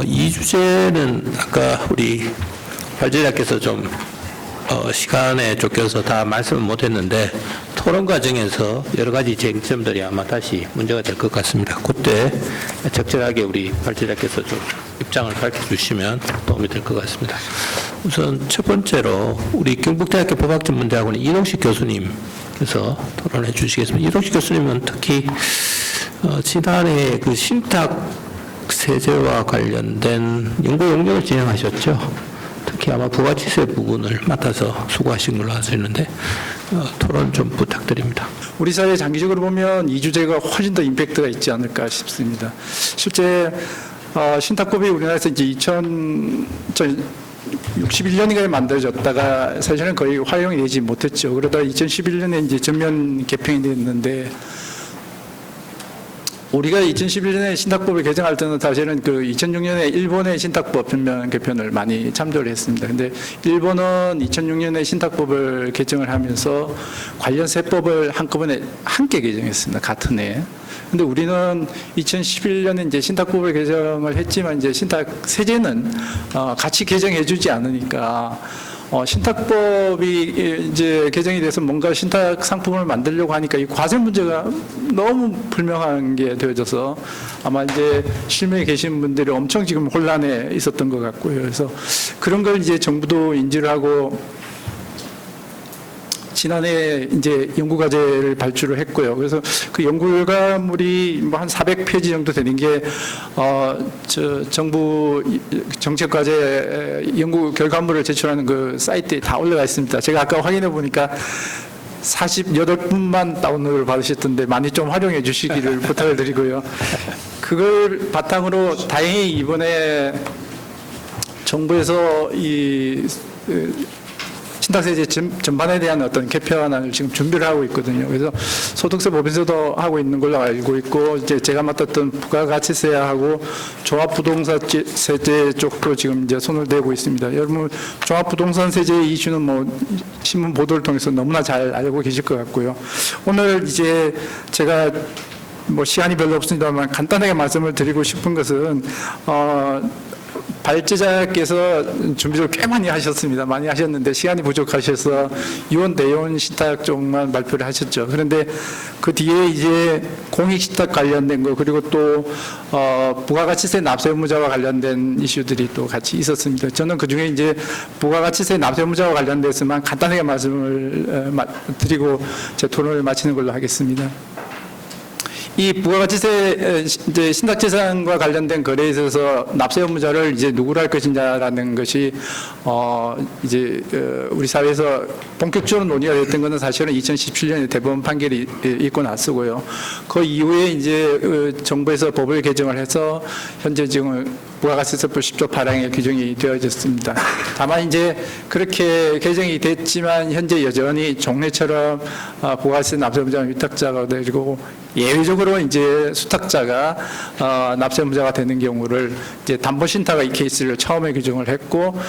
이 주제는 아까 우리 발제자께서 좀 시간에 쫓겨서 다 말씀을 못했는데 토론 과정에서 여러 가지 쟁점들이 아마 다시 문제가 될 것 같습니다. 그때 적절하게 우리 발제자께서 좀 입장을 밝혀주시면 도움이 될 것 같습니다. 우선 첫 번째로 우리 경북대학교 법학전문대학원의 이동식 교수님께서 토론해 주시겠습니다. 이동식 교수님은 특히 지난해 그 신탁 세제와 관련된 연구 용역을 진행하셨죠. 특히 아마 부가치세 부분을 맡아서 수고하신 걸로 아시는데 토론 좀 부탁드립니다. 우리 사회 장기적으로 보면 이 주제가 훨씬 더 임팩트가 있지 않을까 싶습니다. 실제 신탁법이 우리나라에서 이제 2061년인가에 만들어졌다가 사실은 거의 활용이 되지 못했죠. 그러다 2011년에 이제 전면 개편이 됐는데 우리가 2011년에 신탁법을 개정할 때는 사실은 그 2006년에 일본의 신탁법 전면 개편을 많이 참조를 했습니다. 근데 일본은 2006년에 신탁법을 개정을 하면서 관련 세법을 한꺼번에 함께 개정했습니다. 같은 해. 근데 우리는 2011년에 이제 신탁법을 개정을 했지만 이제 신탁 세제는 같이 개정해주지 않으니까 신탁법이 이제 개정이 돼서 뭔가 신탁 상품을 만들려고 하니까 이 과세 문제가 너무 불명한 게 되어져서 아마 이제 실무에 계신 분들이 엄청 지금 혼란에 있었던 것 같고요. 그래서 그런 걸 이제 정부도 인지를 하고 지난해 이제 연구과제를 발주를 했고요. 그래서 그 연구 결과물이 뭐 한 400페이지 정도 되는 게, 정부 정책과제 연구 결과물을 제출하는 그 사이트에 다 올라가 있습니다. 제가 아까 확인해 보니까 48분만 다운로드를 받으셨던데 많이 좀 활용해 주시기를 부탁을 드리고요. 그걸 바탕으로 다행히 이번에 정부에서 이 신탁세제 전반에 대한 어떤 개편안을 지금 준비를 하고 있거든요. 그래서 소득세 법인세도 하고 있는 걸로 알고 있고, 이제 제가 맡았던 부가가치세하고 종합부동산세제 쪽도 지금 이제 손을 대고 있습니다. 여러분, 종합부동산세제 이슈는 뭐 신문 보도를 통해서 너무나 잘 알고 계실 것 같고요. 오늘 이제 제가 뭐 시간이 별로 없습니다만 간단하게 말씀을 드리고 싶은 것은, 발제자께서 준비를 꽤 많이 하셨습니다. 많이 하셨는데 시간이 부족하셔서 이혼 대혼 신탁 쪽만 발표를 하셨죠. 그런데 그 뒤에 이제 공익 신탁 관련된 거, 그리고 또 부가가치세 납세 의무자와 관련된 이슈들이 또 같이 있었습니다. 저는 그 중에 이제 부가가치세 납세 의무자와 관련돼서만 간단하게 말씀을 드리고 제 토론을 마치는 걸로 하겠습니다. 이 부가가치세 이제 신탁재산과 관련된 거래에 있어서 납세 의무자를 이제 누구로 할 것이냐라는 것이 이제 우리 사회에서 본격적으로 논의가 됐던 것은 사실은 2017년에 대법원 판결이 있고 났었고요. 그 이후에 이제 정부에서 법을 개정을 해서 현재 지금 부가가치세법 10조 8항에 규정이 되어졌습니다. 다만 이제 그렇게 개정이 됐지만 현재 여전히 종래처럼 부가가치세 납세 의무자는 위탁자가 되고 예외적으로 이제 수탁자가 납세 의무자가 되는 경우를 이제 담보신탁의 이 케이스를 처음에 규정을 했고,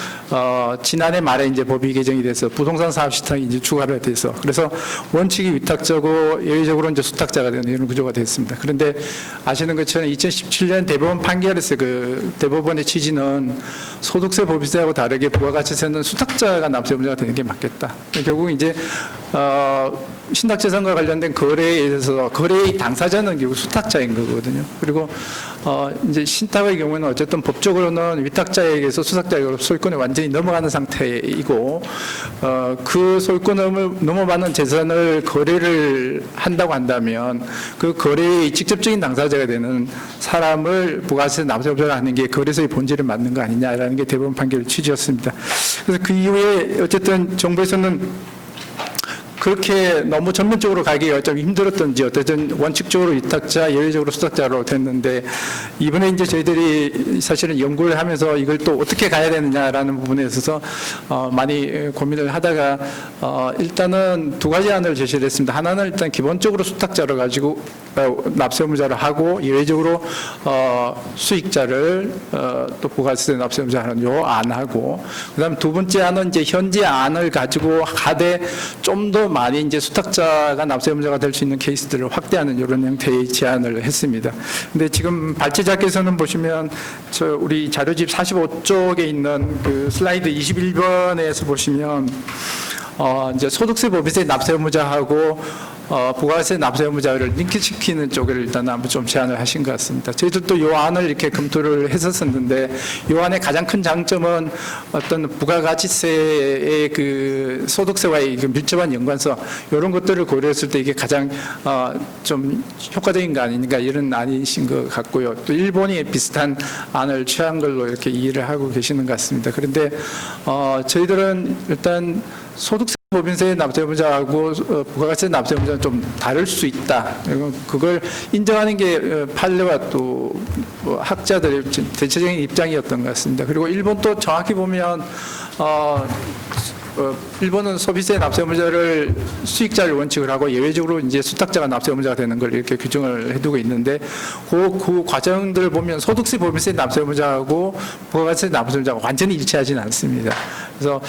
지난해 말에 이제 법이 개정이 돼서 부동산 사업 신탁이 이제 추가로 돼서, 그래서 원칙이 위탁자고 예외적으로 이제 수탁자가 되는 이런 구조가 됐습니다. 그런데 아시는 것처럼 2017년 대법원 판결에서 그 대법원의 취지는 소득세 법인세하고 다르게 부가가치세는 수탁자가 납세 의무자가 되는 게 맞겠다. 결국 이제 신탁재산과 관련된 거래에 있어서 거래의 당사자는 결국 수탁자인 거거든요. 그리고 이제 신탁의 경우는 어쨌든 법적으로는 위탁자에게서 수탁자에게 소유권이 완전히 넘어가는 상태이고, 그 소유권을 넘어가는 재산을 거래를 한다고 한다면 그 거래의 직접적인 당사자가 되는 사람을 부가가치세 납세 의무자가 하는 게 거래소의 본질을 맞는 거 아니냐라는 게 대법원 판결의 취지였습니다. 그래서 그 이후에 어쨌든 정부에서는 그렇게 너무 전면적으로 가기가 좀 힘들었던지 어쨌든 원칙적으로 위탁자, 예외적으로 수탁자로 됐는데, 이번에 이제 저희들이 사실은 연구를 하면서 이걸 또 어떻게 가야 되느냐라는 부분에 있어서 많이 고민을 하다가 일단은 두 가지 안을 제시를 했습니다. 하나는 일단 기본적으로 수탁자로 가지고 납세 의무자를 하고, 예외적으로 수익자를 또 부가가치세 납세 의무자 하는 요 안하고, 그다음 두 번째 안은 이제 현재 안을 가지고 하되 좀 더 많이 이제 수탁자가 납세의무자가 될 수 있는 케이스들을 확대하는 이런 형태의 제안을 했습니다. 근데 지금 발제자께서는 보시면 우리 자료집 45쪽에 있는 그 슬라이드 21번에서 보시면 이제 소득세 법인세 납세의무자하고 부가세 납세의무자를 링크시키는 쪽을 일단 한번 좀 제안을 하신 것 같습니다. 저희들도 이 안을 이렇게 검토를 했었는데 이 안의 가장 큰 장점은 어떤 부가가치세의 그 소득세와의 그 밀접한 연관성 이런 것들을 고려했을 때 이게 가장 좀 효과적인 거 아닌가 이런 안이신 것 같고요. 또 일본이 비슷한 안을 취한 걸로 이렇게 이해를 하고 계시는 것 같습니다. 그런데 저희들은 일단 소득세 법인세 납세의무자하고 부가가치 납세의무자는 좀 다를 수 있다. 그리고 그걸 인정하는 게 판례와 또 학자들의 대체적인 입장이었던 것 같습니다. 그리고 일본도 정확히 보면 일본은 소비세 납세의무자를 수익자를 원칙을 하고 예외적으로 이제 수탁자가 납세의무자가 되는 걸 이렇게 규정을 해두고 있는데 그 과정들을 보면 소득세 법인세 납세의무자하고 부가가치 납세의무자가 완전히 일치하지는 않습니다. 그래서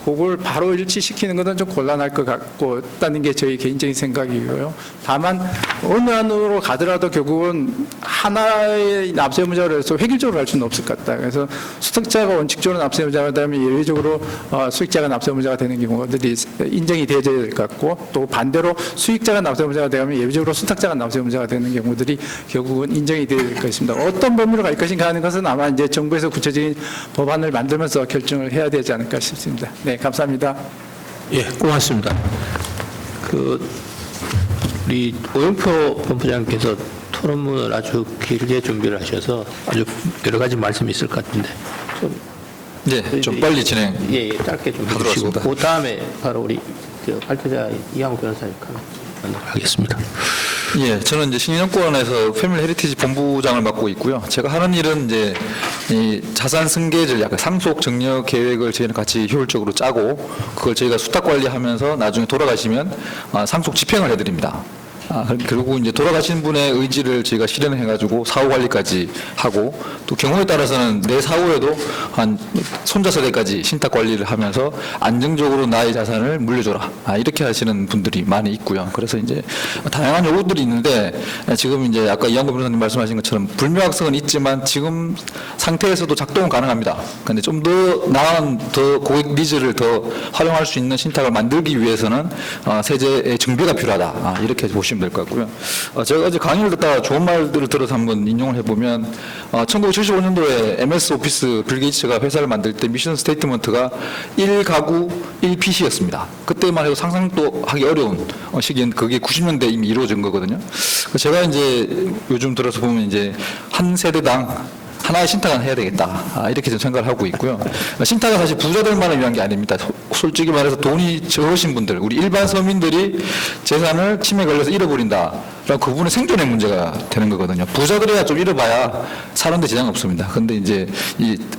그걸 바로 일치시키는 것은 좀 곤란할 것 같다는 게 저희 개인적인 생각이고요. 다만 어느 안으로 가더라도 결국은 하나의 납세의무자로 해서 획일적으로 할 수는 없을 것 같다. 그래서 수탁자가 원칙적으로 납세의무자가 되면 예외적으로 수익자가 납세의무자가 되는 경우들이 인정이 되어져야 될 것 같고 또 반대로 수익자가 납세의무자가 되면 예외적으로 수탁자가 납세의무자가 되는 경우들이 결국은 인정이 되어야 될 것입니다. 어떤 범위로 갈 것인가 하는 것은 아마 이제 정부에서 구체적인 법안을 만들면서 결정을 해야 되지 않을까 싶습니다. 네, 감사합니다. 예, 고맙습니다. 우리 오영표 본부장께서 토론문을 아주 길게 준비를 하셔서 아주 여러 가지 말씀이 있을 것 같은데 좀 빨리 진행. 예, 짧게 좀 해주시고 그 다음에 바로 우리 발표자 이항우 변호사님 하겠습니다. 예, 저는 이제 신인정권에서 패밀리 헤리티지 본부장을 맡고 있고요. 제가 하는 일은 이제 이 자산 승계 전략, 상속 증여 계획을 저희는 같이 효율적으로 짜고 그걸 저희가 수탁 관리하면서 나중에 돌아가시면 상속 집행을 해드립니다. 결국 이제 돌아가신 분의 의지를 저희가 실현해가지고 사후 관리까지 하고 또 경우에 따라서는 내 사후에도 한 손자 세대까지 신탁 관리를 하면서 안정적으로 나의 자산을 물려줘라. 이렇게 하시는 분들이 많이 있고요. 그래서 이제 다양한 요구들이 있는데 지금 이제 아까 이항구 변호사님 말씀하신 것처럼 불명확성은 있지만 지금 상태에서도 작동은 가능합니다. 그런데 좀 더 나은 더 고객 니즈를 더 활용할 수 있는 신탁을 만들기 위해서는 세제의 정비가 필요하다. 이렇게 보시면 될 것 같고요. 제가 어제 강의를 듣다가 좋은 말들을 들어서 한번 인용을 해보면 1975년도에 MS 오피스 빌 게이츠가 회사를 만들 때 미션 스테이트먼트가 1가구 1PC였습니다. 그때만 해도 상상도 하기 어려운 시기엔 그게 90년대 이미 이루어진 거거든요. 제가 이제 요즘 들어서 보면 이제 한 세대당 하나의 신탁은 해야 되겠다. 이렇게 좀 생각을 하고 있고요. 신탁은 사실 부자들만을 위한 게 아닙니다. 솔직히 말해서 돈이 적으신 분들, 우리 일반 서민들이 재산을 침해 걸려서 잃어버린다. 그분의 생존의 문제가 되는 거거든요. 부자들이야 좀 잃어봐야 사는데 지장 없습니다. 근데 이제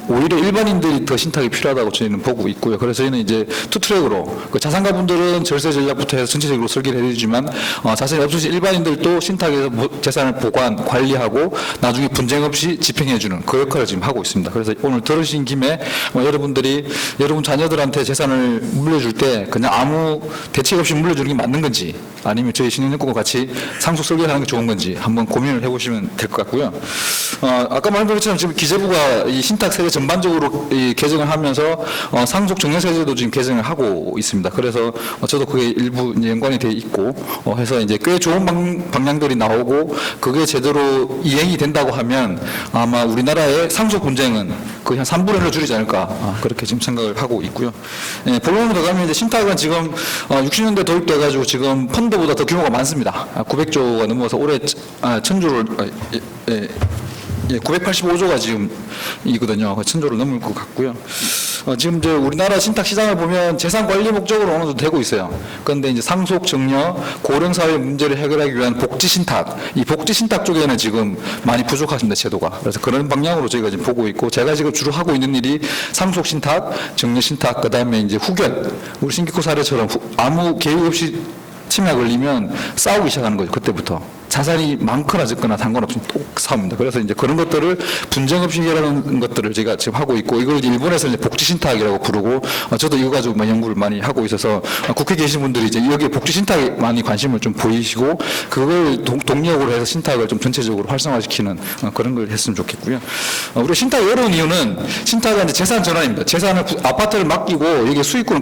오히려 일반인들이 더 신탁이 필요하다고 저희는 보고 있고요. 그래서 저희는 이제 투트랙으로 자산가분들은 절세 전략부터 해서 전체적으로 설계를 해주지만 자산이 없으신 일반인들도 신탁에서 재산을 보관, 관리하고 나중에 분쟁 없이 집행해주는 그 역할을 지금 하고 있습니다. 그래서 오늘 들으신 김에 여러분들이 여러분 자녀들한테 재산을 물려줄 때 그냥 아무 대책 없이 물려주는 게 맞는 건지 아니면 저희 신인정권과 같이 상속 설계하는 게 좋은 건지 한번 고민을 해보시면 될 것 같고요. 아까 말씀드린 것처럼 지금 기재부가 이 신탁 세제 전반적으로 이 개정을 하면서 상속 증여 세제도 지금 개정을 하고 있습니다. 그래서 저도 그게 일부 이제 연관이 돼 있고 해서 이제 꽤 좋은 방향들이 나오고 그게 제대로 이행이 된다고 하면 아마 우리나라의 상속 분쟁은 거의 한 3분의 1로 줄이지 않을까 그렇게 지금 생각을 하고 있고요. 예, 본론으로 들어가면 이제 신탁은 지금 60년대 도입돼가지고 지금 펀드보다 더 규모가 많습니다. 900조가 넘어서 올해 1000조를 985조가 지금 이거든요. 1000조를 넘을 것 같고요. 지금 이제 우리나라 신탁 시장을 보면 재산 관리 목적으로 어느 정도 되고 있어요. 그런데 이제 상속 증여, 고령 사회 문제를 해결하기 위한 복지 신탁, 이 복지 신탁 쪽에는 지금 많이 부족하십니다, 제도가. 그래서 그런 방향으로 저희가 지금 보고 있고, 제가 지금 주로 하고 있는 일이 상속 신탁, 증여 신탁, 그다음에 이제 후견, 우리 신기코 사례처럼 아무 계획 없이 치매가 걸리면 싸우기 시작하는 거죠, 그때부터. 자산이 많거나 적거나 상관없이 똑같습니다. 그래서 이제 그런 것들을 분쟁 없이 해결하는 것들을 제가 지금 하고 있고, 이걸 이제 일본에서 이제 복지신탁이라고 부르고, 저도 이거 가지고 연구를 많이 하고 있어서 국회에 계신 분들이 이제 여기에 복지신탁에 많이 관심을 좀 보이시고, 그걸 동력으로 해서 신탁을 좀 전체적으로 활성화시키는 그런 걸 했으면 좋겠고요. 우리가 신탁이 어려운 이유는 신탁은 이제 재산 전환입니다. 재산을 아파트를 맡기고 여기에 수익권을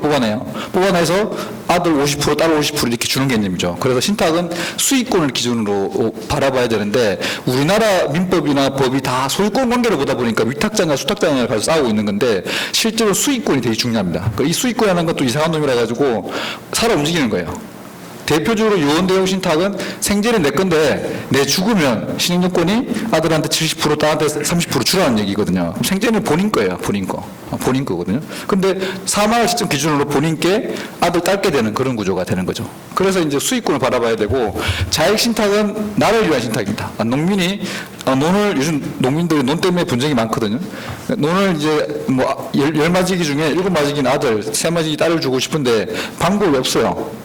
뽑아내서 아들 50%, 딸 50% 이렇게 주는 개념이죠. 그래서 신탁은 수익권을 기준으로 바라봐야 되는데, 우리나라 민법이나 법이 다 소유권 관계를 보다 보니까 위탁자냐 수탁자냐를 가지고 싸우고 있는 건데, 실제로 수익권이 되게 중요합니다. 이 수익권이라는 것도 이상한 놈이라 가지고 살아 움직이는 거예요. 대표적으로 요원대용 신탁은 생제는 내 건데 내 죽으면 신용권이 아들한테 70% 딸한테 30% 주라는 얘기거든요. 생제는 본인 거예요. 본인 거거든요. 근데 사망을 시점 기준으로 본인께 아들 딸게 되는 그런 구조가 되는 거죠. 그래서 이제 수익권을 바라봐야 되고, 자익 신탁은 나를 위한 신탁입니다. 농민이 논을, 요즘 농민들이 논 때문에 분쟁이 많거든요. 논을 이제 뭐 10마지기 중에 7마지기는 아들, 3마지기 딸을 주고 싶은데 방법이 없어요.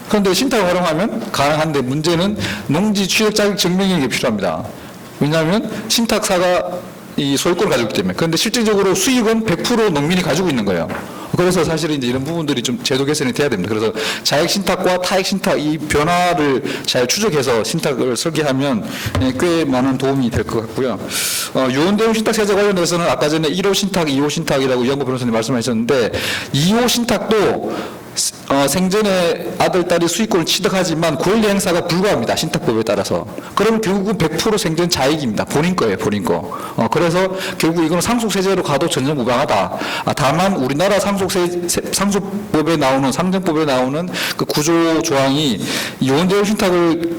그런데 신탁을 활용하면 가능한데, 문제는 농지 취득 자격 증명이 필요합니다. 왜냐하면 신탁사가 이 소유권을 가지고 있기 때문에. 그런데 실질적으로 수익은 100% 농민이 가지고 있는 거예요. 그래서 사실은 이제 이런 부분들이 좀 제도 개선이 돼야 됩니다. 그래서 자익 신탁과 타익 신탁 이 변화를 잘 추적해서 신탁을 설계하면 꽤 많은 도움이 될 것 같고요. 요원대용 신탁 세제 관련해서는 아까 전에 1호 신탁, 2호 신탁이라고 이영구 변호사님 말씀하셨는데, 2호 신탁도 생전에 아들, 딸이 수익권을 취득하지만 권리 행사가 불가합니다. 신탁법에 따라서. 그러면 결국은 100% 생전 자익입니다. 본인 거예요, 본인 거. 그래서 결국 이거는 상속세제로 가도 전혀 무방하다. 다만 우리나라 상속법에 나오는, 상정법에 나오는 그 구조 조항이 요원대용 신탁을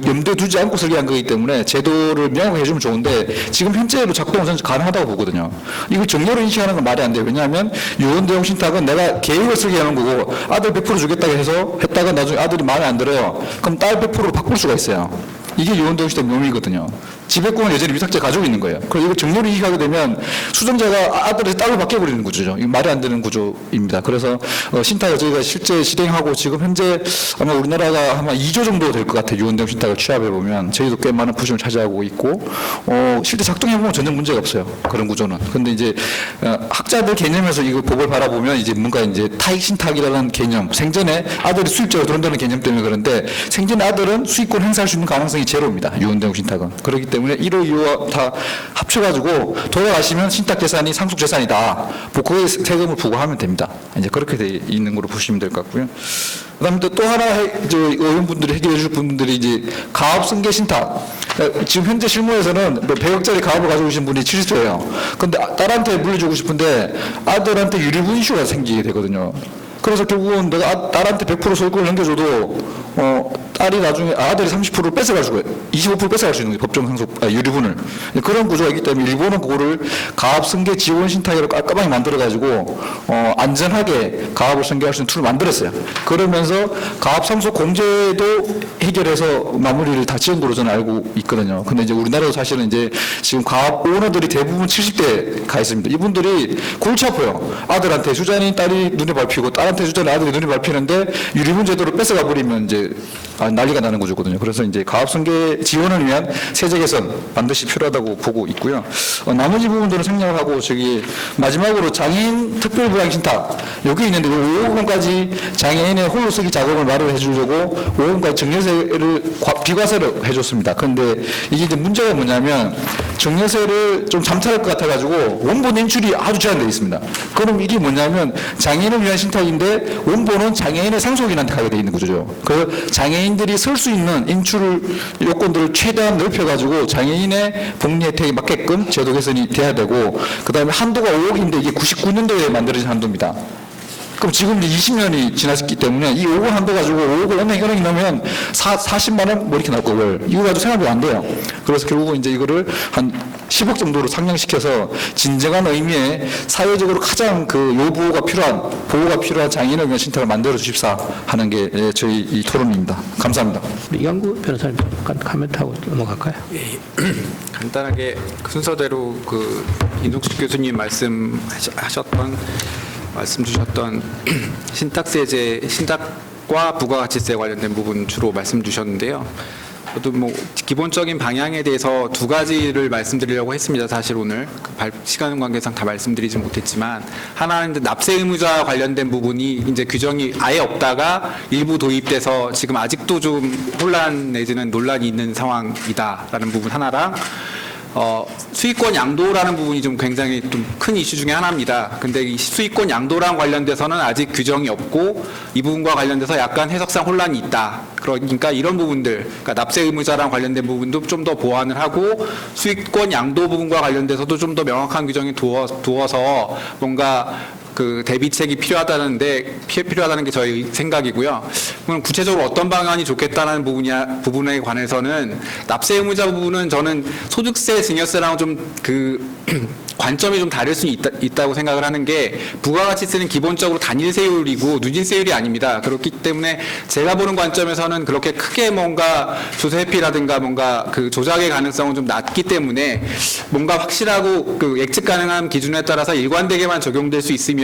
염두에 두지 않고 설계한 거기 때문에 제도를 명확하게 해주면 좋은데, 지금 현재로 작동은 저는 가능하다고 보거든요. 이걸 정렬로 인식하는 건 말이 안 돼요. 왜냐하면 요원대용 신탁은 내가 계획을 설계하는 거고, 아들 100% 주겠다고 해서 했다가 나중에 아들이 마음에 안 들어요. 그럼 딸 100%로 바꿀 수가 있어요. 이게 요원대용 신탁 묘미거든요. 지배권은 여전히 위탁자 가지고 있는 거예요. 그래서 이걸 정렬을 이식하게 되면 수정자가 아들에서 딸로 바뀌어버리는 구조죠. 이거 말이 안 되는 구조입니다. 그래서 신탁을 저희가 실제 실행하고, 지금 현재 아마 우리나라가 아마 2조 정도 될 것 같아요. 요원대용 신탁을 취합해보면 저희도 꽤 많은 부심을 차지하고 있고, 실제 작동해보면 전혀 문제가 없어요. 그런 구조는. 근데 이제 학자들 개념에서 이거 법을 바라보면 이제 뭔가 이제 타익 신탁이라는 개념, 생전에 아들이 수익자로 들어온다는 개념 때문에 그런데, 생전에 아들은 수익권 행사할 수 있는 가능성이 제로입니다. 요원대용 신탁은. 그렇기 때문에 1호, 2호 다 합쳐가지고 돌아가시면 신탁 재산이 상속 재산이다. 거기에 세금을 부과하면 됩니다. 이제 그렇게 돼 있는 걸로 보시면 될 것 같고요. 그다음에 또 하나 의원분들이 해결해 줄 분들이 이제 가업 승계 신탁. 지금 현재 실무에서는 100억짜리 가업을 가지고 계신 분이 70세예요. 근데 딸한테 물려주고 싶은데 아들한테 유리분 이슈가 생기게 되거든요. 그래서 결국은 내가 딸한테 100% 소유권을 넘겨줘도 딸이 나중에 아들이 30%를 뺏어가지고 25% 뺏어갈 수 있는 거예요. 법정 상속 유리분을. 그런 구조가 있기 때문에 일본은 그거를 가압 승계 지원 신탁으로 깔끔하게 만들어가지고 안전하게 가압을 승계할 수 있는 툴을 만들었어요. 그러면서 가압 상속 공제도 해결해서 마무리를 다 지은 걸로 저는 알고 있거든요. 근데 이제 우리나라도 사실은 이제 지금 가압 오너들이 대부분 70대 가 있습니다. 이분들이 골치 아파요. 아들한테 주자니 딸이 눈에 밟히고 딸한테 주자니 아들이 눈에 밟히는데 유리분 제도를 뺏어가 버리면 이제 난리가 나는 구조거든요. 그래서 이제 가압승계 지원을 위한 세제 개선 반드시 필요하다고 보고 있고요. 나머지 부분들은 생략을 하고, 저기 마지막으로 장애인 특별부양 신탁 여기 있는데 5억원까지 장애인의 홀로 쓰기 작업을 마련해 주려고 5억원까지 증여세를 비과세를 해줬습니다. 그런데 이게 이제 문제가 뭐냐면, 증여세를 좀 잠탈할 것 같아가지고 원본 인출이 아주 제한되어 있습니다. 그럼 이게 뭐냐면 장애인을 위한 신탁인데 원본은 장애인의 상속인한테 가게 되어 있는 구조죠. 그 장애인들이 설 수 있는 인출 요건들을 최대한 넓혀가지고 장애인의 복리 혜택에 맞게끔 제도 개선이 돼야 되고, 그 다음에 한도가 5억인데 이게 99년도에 만들어진 한도입니다. 그럼 지금 이제 20년이 지났기 때문에 이 5억 한도 가지고 5억을 은행이 넣으면 40만 원 뭐 이렇게 나올 거고요. 이거 가지고 생각이 안 돼요. 그래서 결국은 이제 이거를 한 10억 정도로 상향시켜서 진정한 의미의 사회적으로 가장 그 요보호가 필요한, 보호가 필요한 장애인을 위한 신탁을 만들어 주십사 하는 게 저희 이 토론입니다. 감사합니다. 이영구 변호사님 코멘트하고 넘어갈까요? 간단하게 순서대로 그 이동식 교수님 말씀 주셨던 신탁세제, 신탁과 부가가치세 관련된 부분 주로 말씀 주셨는데요. 저도 뭐 기본적인 방향에 대해서 두 가지를 말씀드리려고 했습니다. 사실 오늘 시간 관계상 다 말씀드리지 못했지만, 하나는 이제 납세 의무자 관련된 부분이 이제 규정이 아예 없다가 일부 도입돼서 지금 아직도 좀 혼란 내지는 논란이 있는 상황이다라는 부분 하나랑, 수익권 양도라는 부분이 좀 굉장히 좀 큰 이슈 중에 하나입니다. 근데 이 수익권 양도랑 관련돼서는 아직 규정이 없고 이 부분과 관련돼서 약간 해석상 혼란이 있다. 그러니까 이런 부분들, 그러니까 납세 의무자랑 관련된 부분도 좀 더 보완을 하고 수익권 양도 부분과 관련돼서도 좀 더 명확한 규정이 두어서 뭔가 그 대비책이 필요하다는 게 저희 생각이고요. 그럼 구체적으로 어떤 방안이 좋겠다는 부분에 관해서는 납세 의무자 부분은 저는 소득세, 증여세랑 좀 관점이 좀 다를 수 있다고 생각을 하는 게, 부가가치세는 기본적으로 단일세율이고 누진세율이 아닙니다. 그렇기 때문에 제가 보는 관점에서는 그렇게 크게 뭔가 조세 회피라든가 뭔가 그 조작의 가능성은 좀 낮기 때문에 뭔가 확실하고 그 예측 가능한 기준에 따라서 일관되게만 적용될 수 있으면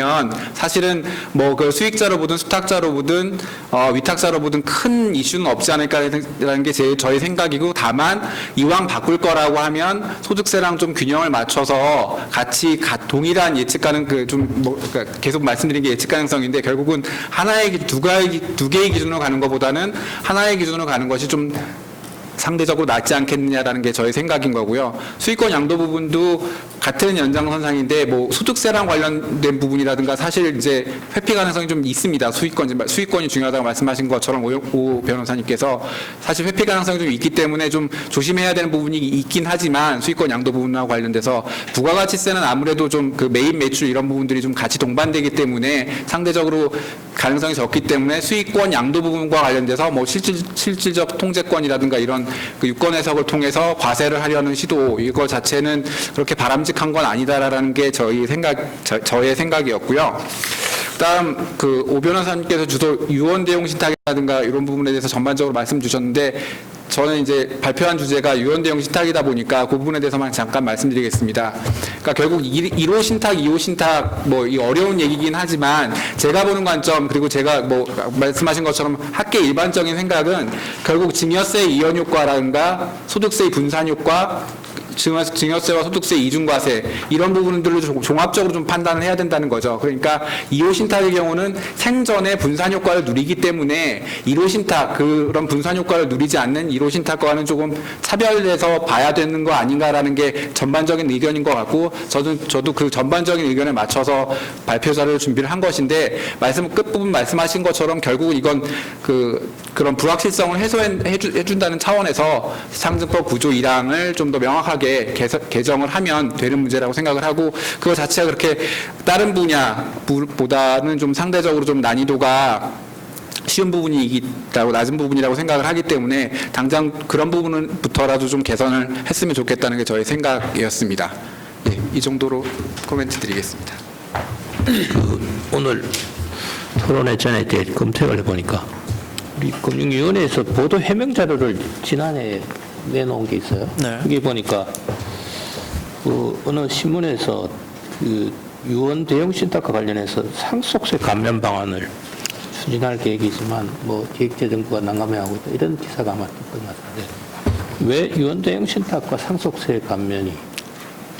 사실은 뭐 그 수익자로 보든 수탁자로 보든 위탁자로 보든 큰 이슈는 없지 않을까라는 게 저의 생각이고, 다만 이왕 바꿀 거라고 하면 소득세랑 좀 균형을 맞춰서 같이 동일한 예측 가능 그러니까 계속 말씀드린 게 예측 가능성인데, 결국은 하나의 두 개의 기준으로 가는 것보다는 하나의 기준으로 가는 것이 좀 상대적으로 낫지 않겠느냐라는 게 저의 생각인 거고요. 수익권 양도 부분도 같은 연장선상인데 뭐 소득세랑 관련된 부분이라든가 사실 이제 회피 가능성이 좀 있습니다. 수익권이 중요하다고 말씀하신 것처럼 오 변호사님께서 사실 회피 가능성이 좀 있기 때문에 좀 조심해야 되는 부분이 있긴 하지만, 수익권 양도 부분하고 관련돼서 부가가치세는 아무래도 좀 그 매입 매출 이런 부분들이 좀 같이 동반되기 때문에 상대적으로 가능성이 적기 때문에 수익권 양도 부분과 관련돼서 뭐 실질적 통제권이라든가 이런 그 유권 해석을 통해서 과세를 하려는 시도, 이거 자체는 그렇게 바람직한 건 아니다라는 게 저의 생각이었고요. 그다음 그 오 변호사님께서 주로 유언 대용 신탁이라든가 이런 부분에 대해서 전반적으로 말씀 주셨는데, 저는 이제 발표한 주제가 유언 대용 신탁이다 보니까 그 부분에 대해서만 잠깐 말씀드리겠습니다. 그러니까 결국 1호 신탁, 2호 신탁 뭐 이 어려운 얘기긴 하지만 제가 보는 관점, 그리고 제가 뭐 말씀하신 것처럼 학계 일반적인 생각은 결국 증여세 이연 효과라든가 소득세 분산 효과, 증여세와 소득세 이중과세 이런 부분들을 종합적으로 좀 판단을 해야 된다는 거죠. 그러니까 2호 신탁의 경우는 생전에 분산 효과를 누리기 때문에 1호 신탁, 그런 분산 효과를 누리지 않는 1호 신탁과는 조금 차별해서 봐야 되는 거 아닌가라는 게 전반적인 의견인 것 같고, 저도 그 전반적인 의견에 맞춰서 발표 자료를 준비를 한 것인데, 끝부분 말씀하신 것처럼 결국은 이건 그런 불확실성을 해준다는 차원에서 상증법 구조 1항을 좀 더 명확하게 개정을 하면 되는 문제라고 생각을 하고, 그거 자체가 그렇게 다른 분야보다는 좀 상대적으로 좀 난이도가 쉬운 부분이 있다고, 낮은 부분이라고 생각을 하기 때문에 당장 그런 부분부터라도 좀 개선을 했으면 좋겠다는 게 저의 생각이었습니다. 네, 이 정도로 코멘트 드리겠습니다. 오늘 토론회 전에 이제 검색을 해보니까 우리 금융위원회에서 보도 해명 자료를 지난해 내놓은 게 있어요. 네. 여기 보니까 그 어느 신문에서 그 유언 대용 신탁과 관련해서 상속세 감면 방안을 추진할 계획이지만 뭐 기획재정부가 난감해하고 있다, 이런 기사가 아마 떴던 것 같은데, 왜 유언 대용 신탁과 상속세 감면이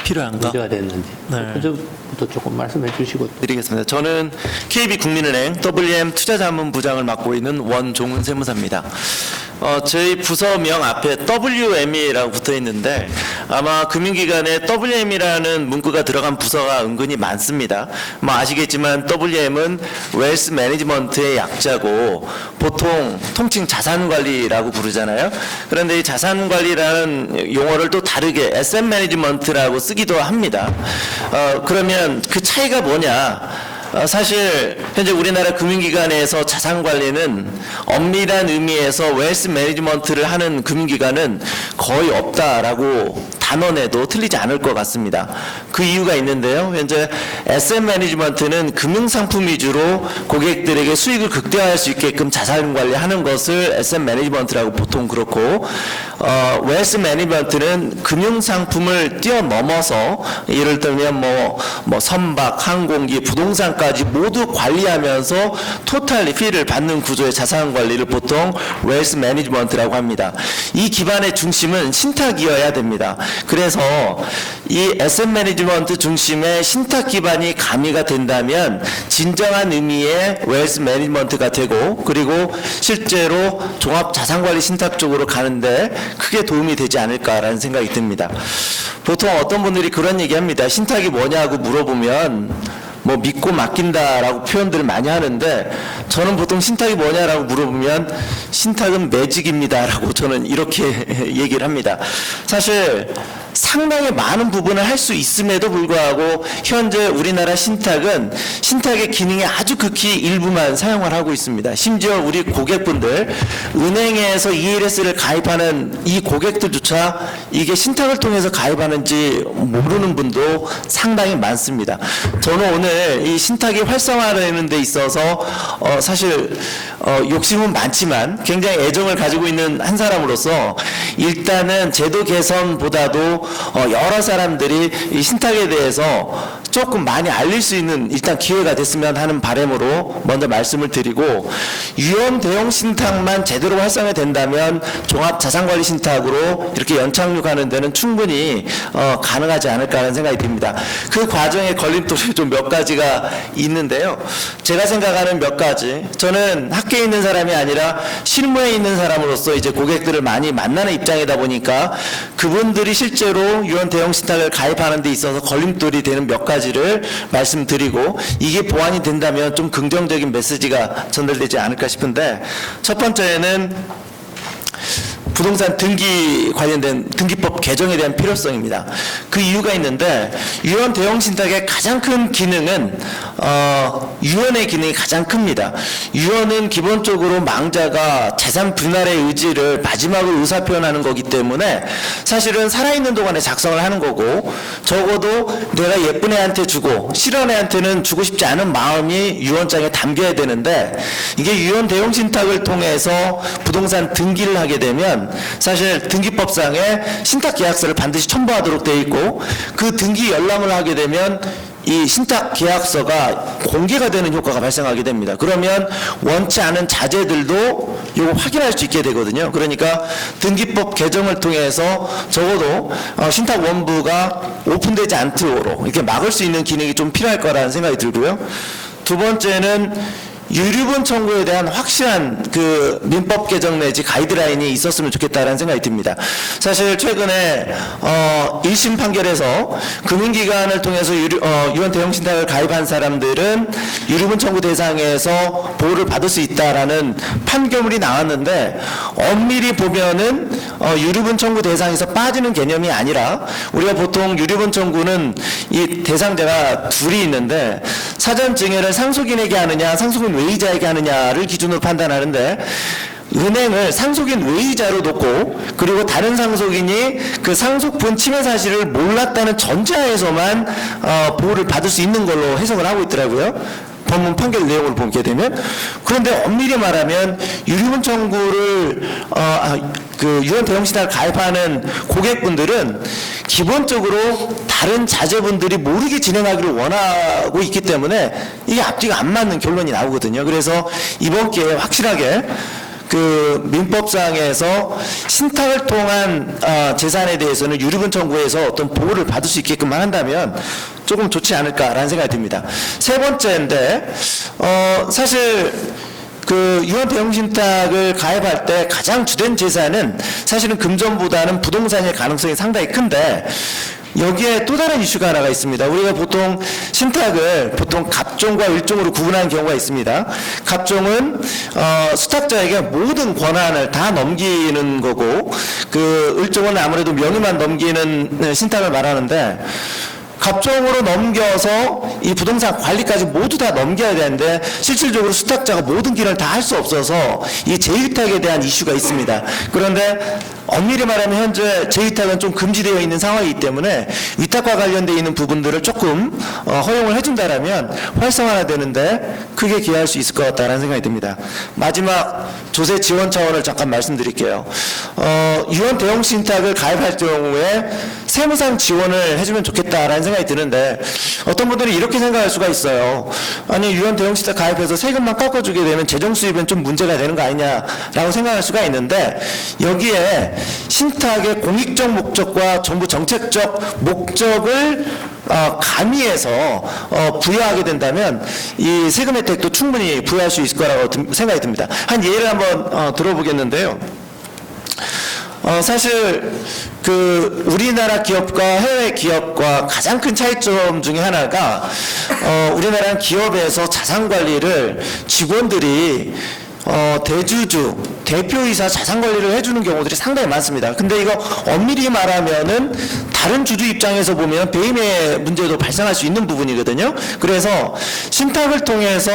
필요한가? 문제가 됐는지 네. 그 점부터 조금 말씀해 주시고. 드리겠습니다. 저는 KB국민은행 WM 투자자문부장을 맡고 있는 원종훈 세무사입니다. 저희 부서명 앞에 WM이라고 붙어 있는데, 아마 금융기관에 WM이라는 문구가 들어간 부서가 은근히 많습니다. 뭐 아시겠지만 WM은 웰스 매니지먼트의 약자고 보통 통칭 자산관리라고 부르잖아요. 그런데 이 자산관리라는 용어를 또 다르게 에셋 매니지먼트라고 쓰기도 합니다. 그러면 그 차이가 뭐냐? 사실 현재 우리나라 금융기관에서 자산관리는 엄밀한 의미에서 웰스 매니지먼트를 하는 금융기관은 거의 없다라고 단언해도 틀리지 않을 것 같습니다. 그 이유가 있는데요. 현재 SM 매니지먼트는 금융상품 위주로 고객들에게 수익을 극대화할 수 있게끔 자산 관리하는 것을 SM 매니지먼트라고 보통 그렇고, 웨alth 매니지먼트는 금융상품을 뛰어넘어서 예를 들면 뭐 선박, 항공기, 부동산까지 모두 관리하면서 토탈리 피를 받는 구조의 자산 관리를 보통 웨alth 매니지먼트라고 합니다. 이 기반의 중심은 신탁이어야 됩니다. 그래서 이 SM 매니지먼트 중심의 신탁 기반이 가미가 된다면 진정한 의미의 웨alth 매니지먼트가 되고, 그리고 실제로 종합 자산 관리 신탁 쪽으로 가는데 크게 도움이 되지 않을까라는 생각이 듭니다. 보통 어떤 분들이 그런 얘기합니다. 신탁이 뭐냐고 물어보면 뭐 믿고 맡긴다라고 표현들을 많이 하는데, 저는 보통 신탁이 뭐냐라고 물어보면 신탁은 매직입니다라고 저는 이렇게 얘기를 합니다. 사실 상당히 많은 부분을 할 수 있음에도 불구하고 현재 우리나라 신탁은 신탁의 기능의 아주 극히 일부만 사용을 하고 있습니다. 심지어 우리 고객분들, 은행에서 ELS를 가입하는 이 고객들조차 이게 신탁을 통해서 가입하는지 모르는 분도 상당히 많습니다. 저는 오늘 이 신탁이 활성화되는 데 있어서 사실 욕심은 많지만 굉장히 애정을 가지고 있는 한 사람으로서 일단은 제도 개선보다도 여러 사람들이 이 신탁에 대해서 조금 많이 알릴 수 있는 일단 기회가 됐으면 하는 바람으로 먼저 말씀을 드리고, 유연 대형 신탁만 제대로 활성화된다면 종합 자산관리 신탁으로 이렇게 연착륙하는 데는 충분히 가능하지 않을까 하는 생각이 듭니다. 그 과정에 걸림돌이 좀 몇 가지가 있는데요. 제가 생각하는 몇 가지, 저는 학계에 있는 사람이 아니라 실무에 있는 사람으로서 이제 고객들을 많이 만나는 입장이다 보니까 그분들이 실제로 유연 대형 신탁을 가입하는 데 있어서 걸림돌이 되는 몇 가지를 말씀드리고, 이게 보완이 된다면 좀 긍정적인 메시지가 전달되지 않을까 싶은데, 첫 번째는 부동산 등기 관련된 등기법 개정에 대한 필요성입니다. 그 이유가 있는데, 유연 대형 신탁의 가장 큰 기능은 유연의 기능이 가장 큽니다. 유연은 기본적으로 망자가 재산 분할의 의지를 마지막으로 의사 표현하는 거기 때문에 사실은 살아있는 동안에 작성을 하는 거고, 적어도 내가 예쁜 애한테 주고 싫은 애한테는 주고 싶지 않은 마음이 유언장에 담겨야 되는데, 이게 유연 대형 신탁을 통해서 부동산 등기를 하게 되면 사실 등기법상에 신탁 계약서를 반드시 첨부하도록 되어 있고, 그 등기 열람을 하게 되면 이 신탁 계약서가 공개가 되는 효과가 발생하게 됩니다. 그러면 원치 않은 자재들도 이거 확인할 수 있게 되거든요. 그러니까 등기법 개정을 통해서 적어도 신탁 원부가 오픈되지 않도록 이렇게 막을 수 있는 기능이 좀 필요할 거라는 생각이 들고요. 두 번째는 유류분 청구에 대한 확실한 그 민법 개정 내지 가이드라인이 있었으면 좋겠다라는 생각이 듭니다. 사실 최근에 1심 판결에서 금융기관을 통해서 유연 대형 신탁을 가입한 사람들은 유류분 청구 대상에서 보호를 받을 수 있다라는 판결문이 나왔는데, 엄밀히 보면은 유류분 청구 대상에서 빠지는 개념이 아니라, 우리가 보통 유류분 청구는 이 대상자가 둘이 있는데 사전 증여를 상속인에게 하느냐 상속인 외의자에게 하느냐를 기준으로 판단하는데, 은행을 상속인 외의자로 놓고, 그리고 다른 상속인이 그 상속분 침해 사실을 몰랐다는 전제하에서만 보호를 받을 수 있는 걸로 해석을 하고 있더라고요. 법문 판결 내용을 보게 되면. 그런데 엄밀히 말하면 유류분 청구를 그 유연 대형 신탁을 가입하는 고객분들은 기본적으로 다른 자제분들이 모르게 진행하기를 원하고 있기 때문에 이게 앞뒤가 안 맞는 결론이 나오거든요. 그래서 이번 기회에 확실하게 그 민법상에서 신탁을 통한 재산에 대해서는 유류분 청구에서 어떤 보호를 받을 수 있게끔만 한다면 조금 좋지 않을까라는 생각이 듭니다. 세 번째인데, 사실 그 유연 대형 신탁을 가입할 때 가장 주된 재산은 사실은 금전보다는 부동산일 가능성이 상당히 큰데, 여기에 또 다른 이슈가 하나가 있습니다. 우리가 보통 신탁을 보통 갑종과 을종으로 구분하는 경우가 있습니다. 갑종은 수탁자에게 모든 권한을 다 넘기는 거고, 그 을종은 아무래도 명의만 넘기는 신탁을 말하는데, 갑종으로 넘겨서 이 부동산 관리까지 모두 다 넘겨야 되는데 실질적으로 수탁자가 모든 기능을 다 할 수 없어서 이 재위탁에 대한 이슈가 있습니다. 그런데 엄밀히 말하면 현재 재위탁은 좀 금지되어 있는 상황이기 때문에 위탁과 관련되어 있는 부분들을 조금 허용을 해준다라면 활성화되는데 크게 기여할 수 있을 것 같다는 생각이 듭니다. 마지막 조세 지원 차원을 잠깐 말씀드릴게요. 유언 대용 신탁을 가입할 경우에 세무상 지원을 해주면 좋겠다라는 생각이 드는데 어떤 분들이 이렇게 생각할 수가 있어요. 아니 유언 대용 신탁 가입해서 세금만 깎아주게 되면 재정 수입은 좀 문제가 되는 거 아니냐라고 생각할 수가 있는데 여기에 신탁의 공익적 목적과 정부 정책적 목적을 가미해서 부여하게 된다면 이 세금 혜택도 충분히 부여할 수 있을 거라고 생각이 듭니다. 한 예를 한번 들어보겠는데요. 사실 그 우리나라 기업과 해외 기업과 가장 큰 차이점 중에 하나가 우리나라는 기업에서 자산 관리를 직원들이 대주주, 대표이사 자산 관리를 해주는 경우들이 상당히 많습니다. 근데 이거 엄밀히 말하면은 다른 주주 입장에서 보면 배임의 문제도 발생할 수 있는 부분이거든요. 그래서 신탁을 통해서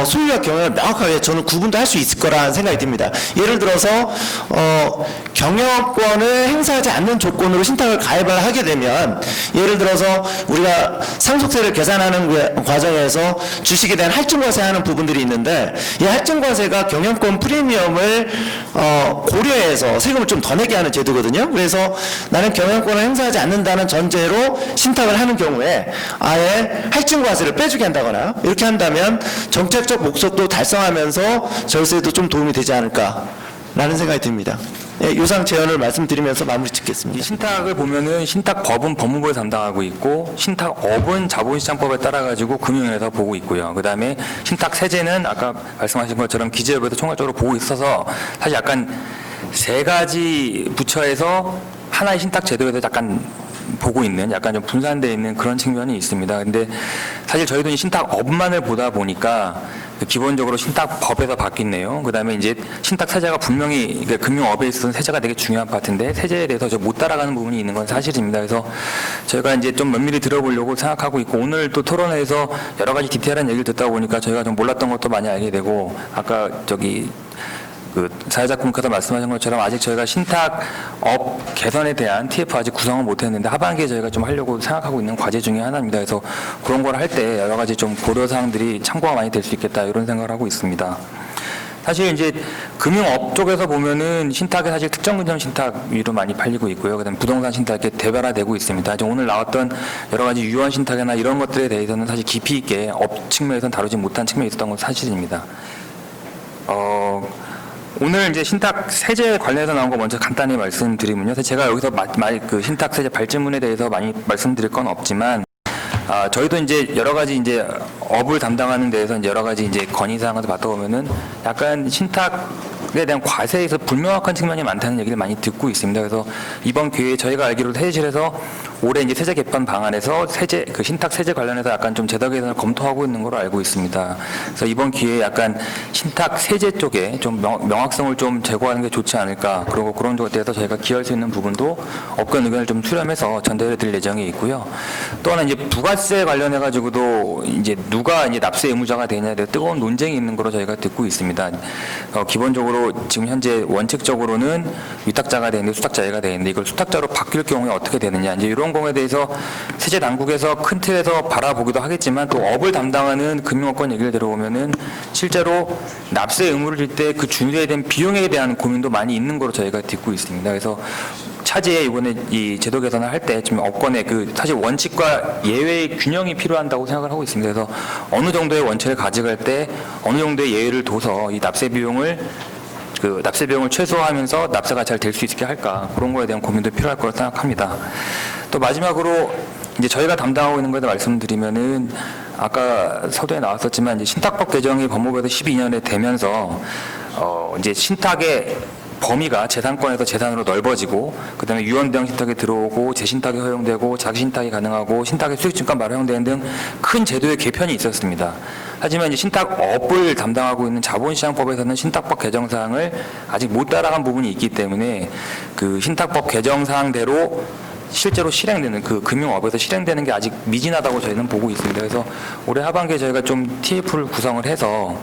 소유와 경영을 명확하게 저는 구분도 할 수 있을 거라는 생각이 듭니다. 예를 들어서 경영권을 행사하지 않는 조건으로 신탁을 가입을 하게 되면 예를 들어서 우리가 상속세를 계산하는 과정에서 주식에 대한 할증과세 하는 부분들이 있는데 이 할증과세가 경영권 프리미엄을 고려해서 세금을 좀 더 내게 하는 제도거든요. 그래서 나는 경영권을 행사하지 않는다는 전제로 신탁을 하는 경우에 아예 할증과세를 빼주게 한다거나 이렇게 한다면 정책적 목적도 달성하면서 절세도 좀 도움이 되지 않을까라는 생각이 듭니다. 예, 요상 제언을 말씀드리면서 마무리 짓겠습니다. 이 신탁을 보면은 신탁법은 법무부에 담당하고 있고 신탁업은 자본시장법에 따라 가지고 금융위에서 보고 있고요. 그다음에 신탁세제는 아까 말씀하신 것처럼 기재부에서 총괄적으로 보고 있어서 사실 약간 세 가지 부처에서 하나의 신탁 제도에서 약간 보고 있는 약간 좀 분산되어 있는 그런 측면이 있습니다. 근데 사실 저희도 이 신탁업만을 보다 보니까 기본적으로 신탁법에서 바뀌네요. 그다음에 이제 신탁 세제가 분명히 금융업에 있어서는 세제가 되게 중요한 파트인데 세제에 대해서 못 따라가는 부분이 있는 건 사실입니다. 그래서 저희가 이제 좀 면밀히 들어보려고 생각하고 있고 오늘 또 토론회에서 여러 가지 디테일한 얘기를 듣다 보니까 저희가 좀 몰랐던 것도 많이 알게 되고 아까 사회자분께서 말씀하신 것처럼 아직 저희가 신탁업 개선에 대한 TF 아직 구성을 못했는데 하반기에 저희가 좀 하려고 생각하고 있는 과제 중에 하나입니다. 그래서 그런 걸 할 때 여러 가지 좀 고려사항들이 참고가 많이 될 수 있겠다 이런 생각을 하고 있습니다. 사실 이제 금융업 쪽에서 보면은 신탁이 사실 특정 금융 신탁 위로 많이 팔리고 있고요. 그다음 부동산 신탁 이렇게 대별화되고 있습니다. 오늘 나왔던 여러 가지 유언 신탁이나 이런 것들에 대해서는 사실 깊이 있게 업 측면에서는 다루지 못한 측면이 있었던 건 사실입니다. 오늘 이제 신탁 세제 관련해서 나온 거 먼저 간단히 말씀드리면요. 제가 여기서 그 신탁 세제 발제문에 대해서 많이 말씀드릴 건 없지만, 저희도 이제 여러 가지 이제 업을 담당하는 데에서 이제 여러 가지 이제 건의사항을 받다 보면은 약간 신탁에 대한 과세에서 불명확한 측면이 많다는 얘기를 많이 듣고 있습니다. 그래서 이번 기회에 저희가 알기로 세제실에서 올해 이제 세제 개편 방안에서 그 신탁 세제 관련해서 약간 좀 제도 개선을 검토하고 있는 걸로 알고 있습니다. 그래서 이번 기회에 약간 신탁 세제 쪽에 좀 명확성을 좀 제고하는 게 좋지 않을까. 그리고 그런 쪽에 대해서 저희가 기여할 수 있는 부분도 업권 의견을 좀 수렴해서 전달해 드릴 예정이 있고요. 또 하나 이제 부가세 관련해 가지고도 이제 누가 이제 납세 의무자가 되냐에 대해 뜨거운 논쟁이 있는 걸로 저희가 듣고 있습니다. 기본적으로 지금 현재 원칙적으로는 위탁자가 되는데 수탁자가 되는데 이걸 수탁자로 바뀔 경우에 어떻게 되느냐 이제 이런 거에 대해서 세제 당국에서 큰 틀에서 바라보기도 하겠지만 또 업을 담당하는 금융업권 얘기를 들어보면은 실제로 납세 의무를 질 때 그 준수에 대한 비용에 대한 고민도 많이 있는 걸로 저희가 듣고 있습니다. 그래서 차제에 이번에 이 제도 개선을 할 때 지금 업권의 그 사실 원칙과 예외의 균형이 필요한다고 생각을 하고 있습니다. 그래서 어느 정도의 원칙을 가져갈 때 어느 정도의 예외를 둬서 이 납세 비용을 최소화하면서 납세가 잘 될 수 있게 할까 그런 거에 대한 고민도 필요할 거라고 생각합니다. 또 마지막으로 이제 저희가 담당하고 있는 거에 대해 말씀드리면은 아까 서두에 나왔었지만 이제 신탁법 개정이 법무부에서 12년에 되면서 이제 신탁의 범위가 재산권에서 재산으로 넓어지고 그다음에 유언대행 신탁이 들어오고 재신탁이 허용되고 자기신탁이 가능하고 신탁의 수익증권 발효 허용되는 등 큰 제도의 개편이 있었습니다. 하지만 이제 신탁업을 담당하고 있는 자본시장법에서는 신탁법 개정 사항을 아직 못 따라간 부분이 있기 때문에 그 신탁법 개정 사항대로 실제로 실행되는 그 금융업에서 실행되는 게 아직 미진하다고 저희는 보고 있습니다. 그래서 올해 하반기에 저희가 좀 TF를 구성을 해서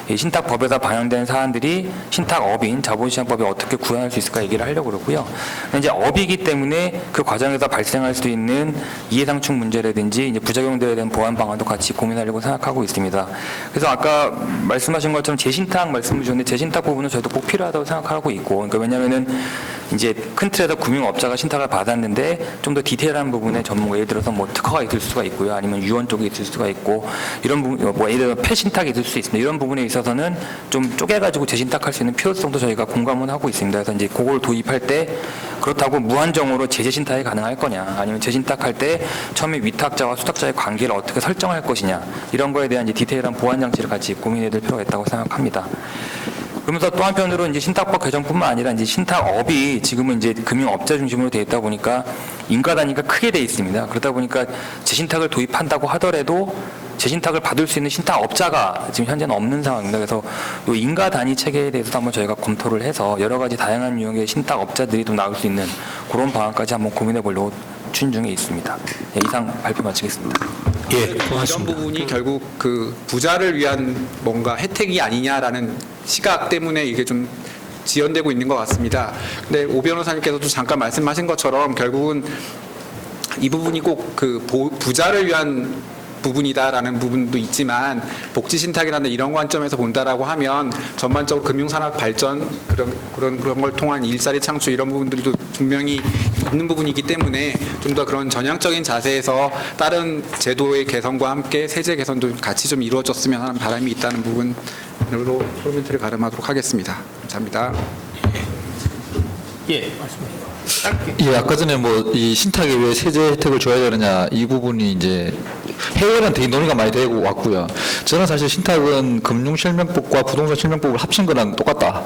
이 신탁법에서 반영된 사안들이 신탁업인 자본시장법에 어떻게 구현할 수 있을까 얘기를 하려고 그러고요. 이제 업이기 때문에 그 과정에서 발생할 수 있는 이해상충 문제라든지 이제 부작용들에 대한 보완 방안도 같이 고민하려고 생각하고 있습니다. 그래서 아까 말씀하신 것처럼 재신탁 말씀을 주셨는데 재신탁 부분은 저희도 꼭 필요하다고 생각하고 있고, 그러니까 왜냐하면은 이제 큰 틀에서 금융업자가 신탁을 받았는데 좀 더 디테일한 부분에 전문가, 예를 들어서 뭐 특허가 있을 수가 있고요, 아니면 유언 쪽에 있을 수가 있고, 이런 부분, 뭐 예를 들어 폐신탁이 있을 수 있습니다. 이런 부분에 있어서는 좀 쪼개가지고 재신탁할 수 있는 필요성도 저희가 공감은 하고 있습니다. 그래서 이제 그걸 도입할 때 그렇다고 무한정으로 재신탁이 가능할 거냐, 아니면 재신탁할 때 처음에 위탁자와 수탁자의 관계를 어떻게 설정할 것이냐, 이런 거에 대한 이제 디테일한 보완 장치를 같이 고민해야 될 필요가 있다고 생각합니다. 그러면서 또 한편으로 이제 신탁법 개정뿐만 아니라 이제 신탁업이 지금은 이제 금융업자 중심으로 되어 있다 보니까 인가 단위가 크게 되어 있습니다. 그러다 보니까 재신탁을 도입한다고 하더라도 재신탁을 받을 수 있는 신탁업자가 지금 현재는 없는 상황입니다. 그래서 이 인가 단위 체계에 대해서도 한번 저희가 검토를 해서 여러 가지 다양한 유형의 신탁업자들이 또 나올 수 있는 그런 방안까지 한번 고민해 보려고 추진 중에 있습니다. 예, 이상 발표 마치겠습니다. 예, 이런 고맙습니다. 부분이 결국 그 부자를 위한 뭔가 혜택이 아니냐라는 시각 때문에 이게 좀 지연되고 있는 것 같습니다. 근데 오 변호사님께서도 잠깐 말씀하신 것처럼 결국은 이 부분이 꼭 그 부자를 위한 부분이다라는 부분도 있지만 복지 신탁이라는 이런 관점에서 본다라고 하면 전반적으로 금융산업 발전 그런 걸 통한 일자리 창출 이런 부분들도 분명히 있는 부분이기 때문에 좀 더 그런 전향적인 자세에서 다른 제도의 개선과 함께 세제 개선도 같이 좀 이루어졌으면 하는 바람이 있다는 부분으로 코멘트를 가름하도록 하겠습니다. 감사합니다. 예, 맞습니다. 예, 아까 전에 뭐 이 신탁에 왜 세제 혜택을 줘야 되느냐 이 부분이 이제 해외는 되게 논의가 많이 되고 왔고요. 저는 사실 신탁은 금융실명법과 부동산실명법을 합친 거랑 똑같다.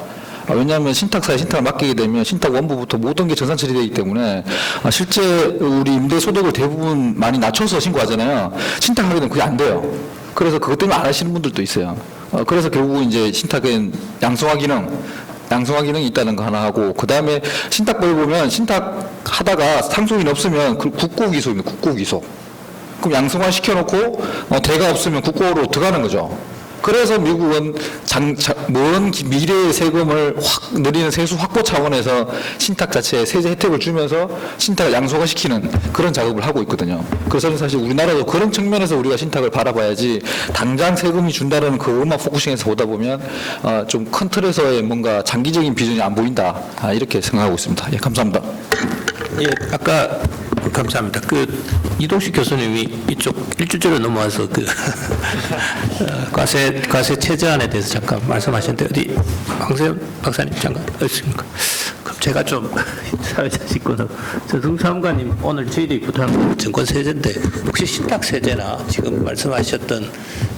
왜냐하면 신탁사에 신탁을 맡기게 되면 신탁 원부부터 모든 게 전산 처리되기 때문에 실제 우리 임대소득을 대부분 많이 낮춰서 신고하잖아요. 신탁하게 되면 그게 안 돼요. 그래서 그것 때문에 안 하시는 분들도 있어요. 그래서 결국 이제 신탁은 양성화 기능이 있다는 거 하나 하고, 그 다음에 신탁법을 보면 신탁하다가 상속인이 없으면 그 국고기소입니다. 국고기소. 그럼 양성화 시켜놓고 대가 없으면 국고로 들어가는 거죠. 그래서 미국은 먼 미래의 세금을 확 늘리는 세수 확보 차원에서 신탁 자체에 세제 혜택을 주면서 신탁을 양소화시키는 그런 작업을 하고 있거든요. 그래서 사실 우리나라도 그런 측면에서 우리가 신탁을 바라봐야지 당장 세금이 준다는 그것만 포커싱해서 보다 보면 좀 큰 틀에서의 뭔가 장기적인 비전이 안 보인다. 이렇게 생각하고 있습니다. 예, 감사합니다. 예, 아까 감사합니다. 이동식 교수님이 이쪽 일주일을 넘어와서 과세 최저안에 대해서 잠깐 말씀하셨는데 어디 황세현 박사님 잠깐 있습니까? 그럼 제가 좀 사회자식구는 저승 사무관님 오늘 저희들이 부탁한 증권세제인데 혹시 신탁세제나 지금 말씀하셨던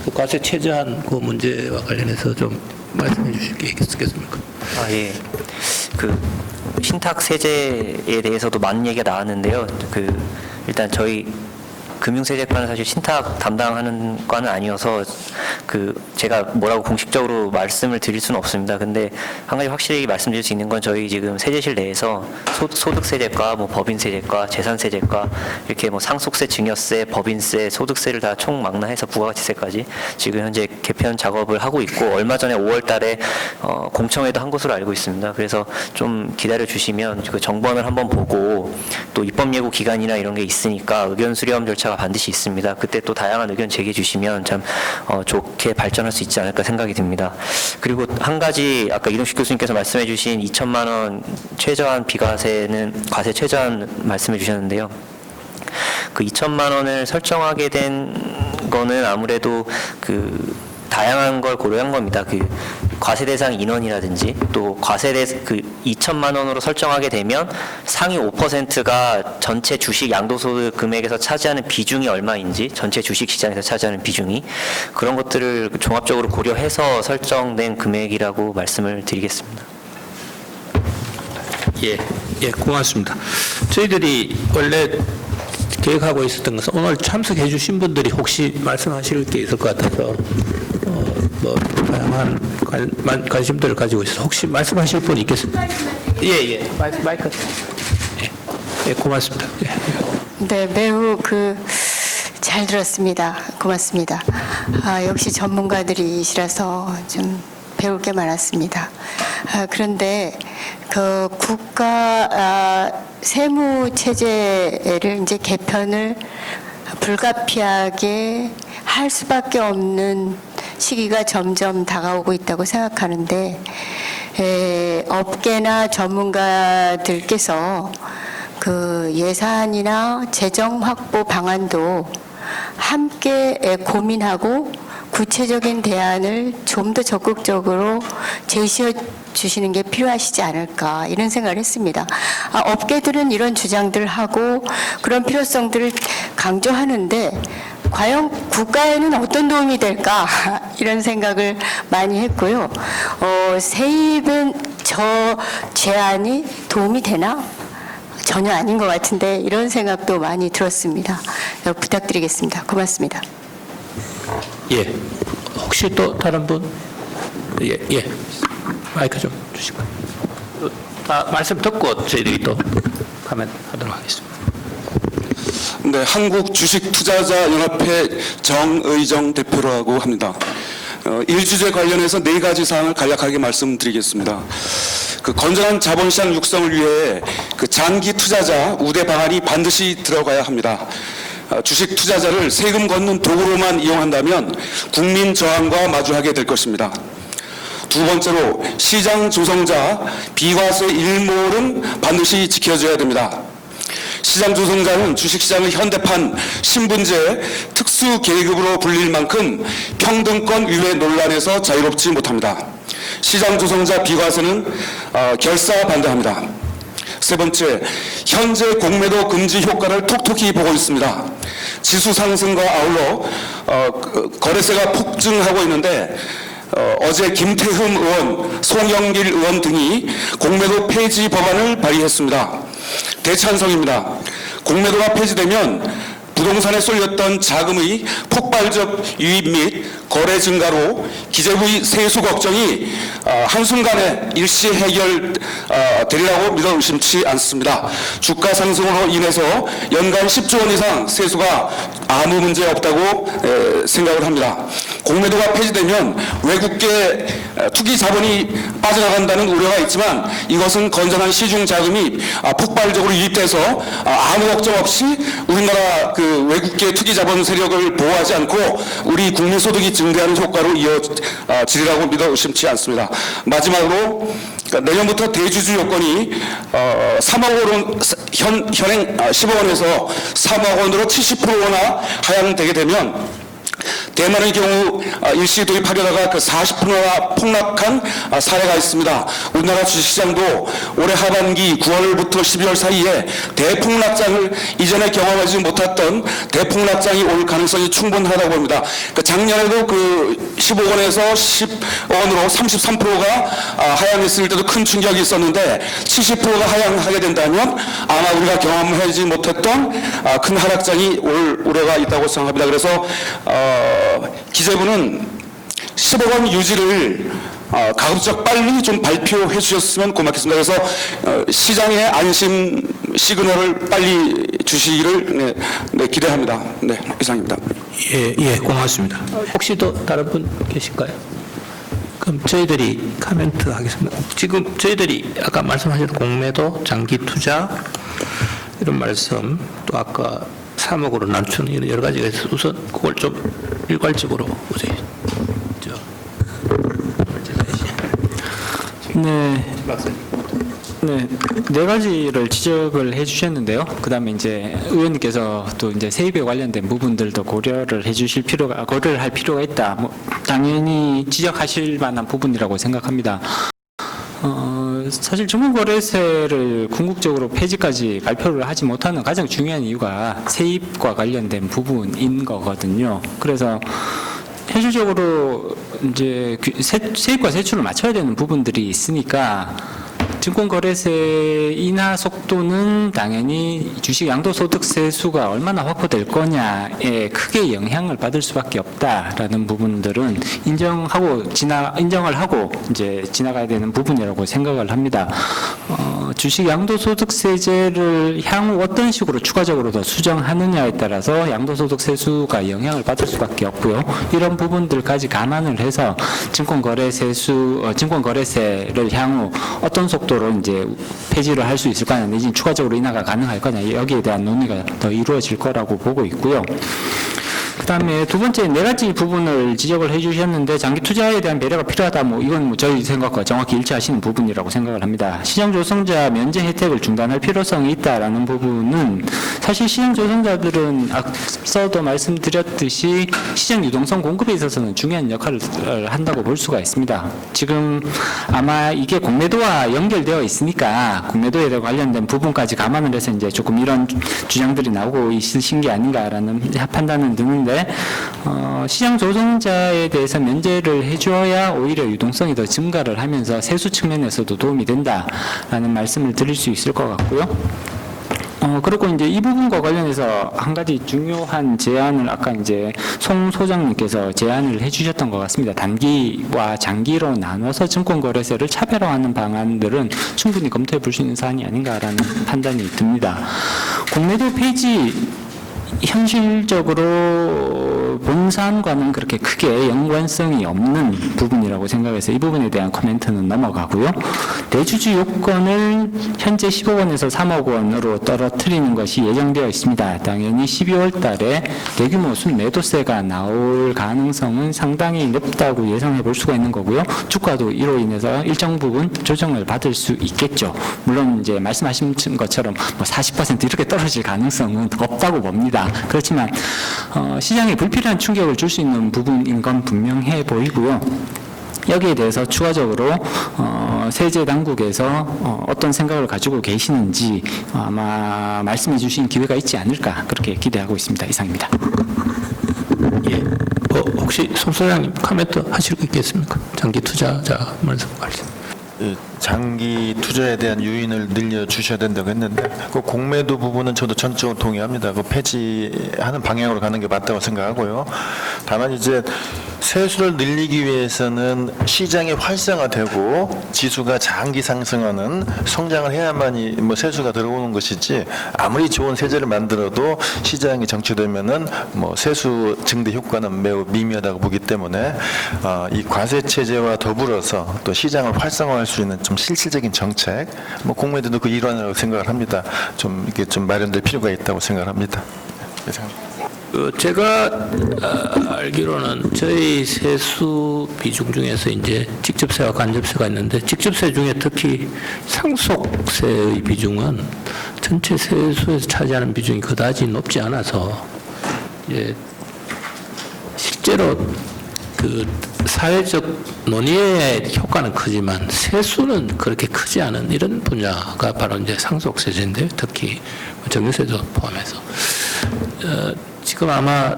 그 과세 최저안 그 문제와 관련해서 좀 말씀해 주실 게 있겠습니까? 예. 신탁 세제에 대해서도 많은 얘기가 나왔는데요. 일단 저희 금융세제과는 사실 신탁 담당하는 과는 아니어서 제가 뭐라고 공식적으로 말씀을 드릴 수는 없습니다. 근데 한 가지 확실히 말씀드릴 수 있는 건 저희 지금 세제실 내에서 소득세제과, 뭐 법인세제과, 재산세제과 이렇게 뭐 상속세, 증여세, 법인세, 소득세를 다 총망라해서 부가가치세까지 지금 현재 개편 작업을 하고 있고 얼마 전에 5월달에 공청회도 한 것으로 알고 있습니다. 그래서 좀 기다려 주시면 그 정본을 한번 보고 또 입법 예고 기간이나 이런 게 있으니까 의견 수렴 절차가 반드시 있습니다. 그때 또 다양한 의견 제기해 주시면 참 좋게 발전할 수 있지 않을까 생각이 듭니다. 그리고 한 가지 아까 이동식 교수님께서 말씀해 주신 2천만 원 최저한 비과세는 과세 최저한 말씀해 주셨는데요. 그 2천만 원을 설정하게 된 거는 아무래도 다양한 걸 고려한 겁니다. 과세 대상 인원이라든지 또 과세 2천만 원으로 설정하게 되면 상위 5%가 전체 주식 양도소득 금액에서 차지하는 비중이 얼마인지, 전체 주식 시장에서 차지하는 비중이 그런 것들을 종합적으로 고려해서 설정된 금액이라고 말씀을 드리겠습니다. 예, 고맙습니다. 저희들이 원래 계획하고 있었던 것은 오늘 참석해 주신 분들이 혹시 말씀하실 게 있을 것 같아서 다양한 관심들을 가지고 있어서 혹시 말씀하실 분 있겠습니까? 예, 마이크. 예. 예, 고맙습니다. 예. 네, 매우 잘 들었습니다. 고맙습니다. 역시 전문가들이시라서 좀 배울 게 많았습니다. 그런데 국가 세무 체제를 이제 개편을 불가피하게 할 수밖에 없는 시기가 점점 다가오고 있다고 생각하는데, 업계나 전문가들께서 예산이나 재정 확보 방안도 함께 고민하고 구체적인 대안을 좀 더 적극적으로 제시해 주시는 게 필요하시지 않을까 이런 생각을 했습니다. 업계들은 이런 주장들을 하고 그런 필요성들을 강조하는데 과연 국가에는 어떤 도움이 될까 이런 생각을 많이 했고요. 세입은 저 제안이 도움이 되나? 전혀 아닌 것 같은데 이런 생각도 많이 들었습니다. 부탁드리겠습니다. 고맙습니다. 예. 혹시 또 다른 분? 예, 예. 마이크 좀 주시고. 다 말씀 듣고 저희들이 또 하도록 하겠습니다. 네, 한국 주식투자자연합회 정의정 대표라고 합니다. 일주제 관련해서 4가지 사항을 간략하게 말씀드리겠습니다. 건전한 자본시장 육성을 위해 장기 투자자 우대 방안이 반드시 들어가야 합니다. 주식 투자자를 세금 걷는 도구로만 이용한다면 국민 저항과 마주하게 될 것입니다. 두 번째로 시장 조성자 비과세 일몰은 반드시 지켜져야 됩니다. 시장 조성자는 주식시장의 현대판 신분제 특수 계급으로 불릴 만큼 평등권 위배 논란에서 자유롭지 못합니다. 시장 조성자 비과세는 결사 반대합니다. 세 번째, 현재 공매도 금지 효과를 톡톡히 보고 있습니다. 지수 상승과 아울러 거래세가 폭증하고 있는데 어제 김태흠 의원, 송영길 의원 등이 공매도 폐지 법안을 발의했습니다. 대찬성입니다. 공매도가 폐지되면 부동산에 쏠렸던 자금의 폭발적 유입 및 거래 증가로 기재부의 세수 걱정이 한순간에 일시 해결되리라고 믿어 의심치 않습니다. 주가 상승으로 인해서 연간 10조 원 이상 세수가 아무 문제 없다고 생각을 합니다. 공매도가 폐지되면 외국계 투기 자본이 빠져나간다는 우려가 있지만 이것은 건전한 시중 자금이 폭발적으로 유입돼서 아무 걱정 없이 우리나라 외국계 투기 자본 세력을 보호하지 않고 우리 국민 소득이 증대하는 효과로 이어지리라고 믿어 의심치 않습니다. 마지막으로 내년부터 대주주 요건이 3억 원 현행 10억 원에서 3억 원으로 70%나 하향되게 되면 대만의 경우 일시 도입하려다가 40%나 폭락한 사례가 있습니다. 우리나라 주식시장도 올해 하반기 9월부터 12월 사이에 대폭락장을 이전에 경험하지 못했던 대폭락장이 올 가능성이 충분하다고 봅니다. 작년에도 15억 원에서 10억 원으로 33%가 하향했을 때도 큰 충격이 있었는데 70%가 하향하게 된다면 아마 우리가 경험하지 못했던 큰 하락장이 올 우려가 있다고 생각합니다. 그래서 기재부는 10억 원 유지를 가급적 빨리 좀 발표해 주셨으면 고맙겠습니다. 그래서 시장의 안심 시그널을 빨리 주시기를 기대합니다. 네, 이상입니다. 예, 고맙습니다. 혹시 또 다른 분 계실까요? 그럼 저희들이 코멘트 하겠습니다. 지금 저희들이 아까 말씀하신 공매도, 장기 투자 이런 말씀 또 아까 3억으로 낮추는 이런 여러 가지가 있어서 우선 그걸 좀 일괄적으로 보세요. 네 가지를 지적을 해주셨는데요. 그다음에 이제 의원님께서 또 이제 세입에 관련된 부분들도 고려를 할 필요가 있다. 당연히 지적하실 만한 부분이라고 생각합니다. 사실 정부거래세를 궁극적으로 폐지까지 발표를 하지 못하는 가장 중요한 이유가 세입과 관련된 부분인 거거든요. 그래서 현실적으로 이제 세입과 세출을 맞춰야 되는 부분들이 있으니까 증권거래세 인하 속도는 당연히 주식 양도소득세수가 얼마나 확보될 거냐에 크게 영향을 받을 수밖에 없다라는 부분들은 인정을 하고 이제 지나가야 되는 부분이라고 생각을 합니다. 주식 양도소득세제를 향후 어떤 식으로 추가적으로 더 수정하느냐에 따라서 양도소득세수가 영향을 받을 수밖에 없고요. 이런 부분들까지 감안을 해서 증권거래세를 향후 어떤 속도로 이제 폐지를 할 수 있을 거냐, 내지는 추가적으로 인하가 가능할 거냐, 여기에 대한 논의가 더 이루어질 거라고 보고 있고요. 그다음에 두 번째 네 가지 부분을 지적을 해주셨는데 장기 투자에 대한 배려가 필요하다. 이건 저희 생각과 정확히 일치하시는 부분이라고 생각을 합니다. 시장 조성자 면제 혜택을 중단할 필요성이 있다라는 부분은 사실 시장 조성자들은 앞서도 말씀드렸듯이 시장 유동성 공급에 있어서는 중요한 역할을 한다고 볼 수가 있습니다. 지금 아마 이게 공매도와 연결되어 있으니까 공매도에 관련된 부분까지 감안을 해서 이제 조금 이런 주장들이 나오고 있으신 게 아닌가라는 판단은 드는데. 시장 조성자에 대해서 면제를 해줘야 오히려 유동성이 더 증가를 하면서 세수 측면에서도 도움이 된다라는 말씀을 드릴 수 있을 것 같고요. 그리고 이제 이 부분과 관련해서 한 가지 중요한 제안을 아까 이제 송 소장님께서 제안을 해주셨던 것 같습니다. 단기와 장기로 나눠서 증권거래세를 차별화하는 방안들은 충분히 검토해 볼 수 있는 사안이 아닌가라는 판단이 듭니다. 공매도 폐지 현실적으로 본사안과는 그렇게 크게 연관성이 없는 부분이라고 생각해서 이 부분에 대한 코멘트는 넘어가고요. 대주주 요건을 현재 10억 원에서 3억 원으로 떨어뜨리는 것이 예정되어 있습니다. 당연히 12월 달에 대규모 순매도세가 나올 가능성은 상당히 높다고 예상해 볼 수가 있는 거고요. 주가도 이로 인해서 일정 부분 조정을 받을 수 있겠죠. 물론 이제 말씀하신 것처럼 40% 이렇게 떨어질 가능성은 없다고 봅니다. 그렇지만 시장에 불필요한 충격을 줄 수 있는 부분인 건 분명해 보이고요. 여기에 대해서 추가적으로 세제 당국에서 어떤 생각을 가지고 계시는지 아마 말씀해 주신 기회가 있지 않을까 그렇게 기대하고 있습니다. 이상입니다. 예. 혹시 송 소장님 코멘트 하실 거 있겠습니까? 장기 투자자 말씀 관련. 장기 투자에 대한 유인을 늘려주셔야 된다고 했는데 그 공매도 부분은 저도 전적으로 동의합니다. 그 폐지하는 방향으로 가는 게 맞다고 생각하고요. 다만 이제 세수를 늘리기 위해서는 시장이 활성화되고 지수가 장기 상승하는 성장을 해야만이 세수가 들어오는 것이지 아무리 좋은 세제를 만들어도 시장이 정체되면은 세수 증대 효과는 매우 미미하다고 보기 때문에 이 과세 체제와 더불어서 또 시장을 활성화할 수 있는 좀 실질적인 정책, 공매도도 그 일환이라고 생각을 합니다. 좀 이렇게 좀 마련될 필요가 있다고 생각을 합니다. 제가 알기로는 저희 세수 비중 중에서 이제 직접세와 간접세가 있는데 직접세 중에 특히 상속세의 비중은 전체 세수에서 차지하는 비중이 그다지 높지 않아서 이제 실제로 그 사회적 논의의 효과는 크지만 세수는 그렇게 크지 않은 이런 분야가 바로 이제 상속세제인데요. 특히 정유세도 포함해서 지금 아마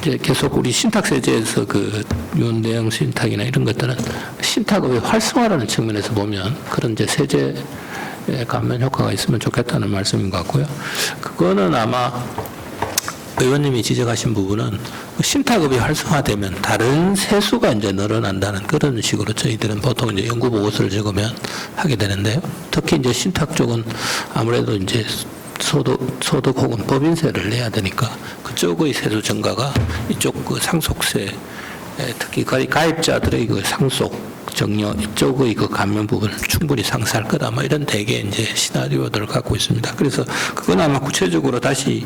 이제 계속 우리 신탁세제에서 그 윤대형 신탁이나 이런 것들은 신탁의 활성화라는 측면에서 보면 그런 이제 세제 감면 효과가 있으면 좋겠다는 말씀인 것 같고요. 그거는 아마 의원님이 지적하신 부분은 신탁업이 활성화되면 다른 세수가 이제 늘어난다는 그런 식으로 저희들은 보통 이제 연구 보고서를 적으면 하게 되는데요. 특히 이제 신탁 쪽은 아무래도 이제 소득 혹은 법인세를 내야 되니까 그쪽의 세수 증가가 이쪽 그 상속세 특히 가입자들의 그 상속 정려 이쪽의 그 감면 부분을 충분히 상쇄할 거다. 이런 대개 이제 시나리오들을 갖고 있습니다. 그래서 그건 아마 구체적으로 다시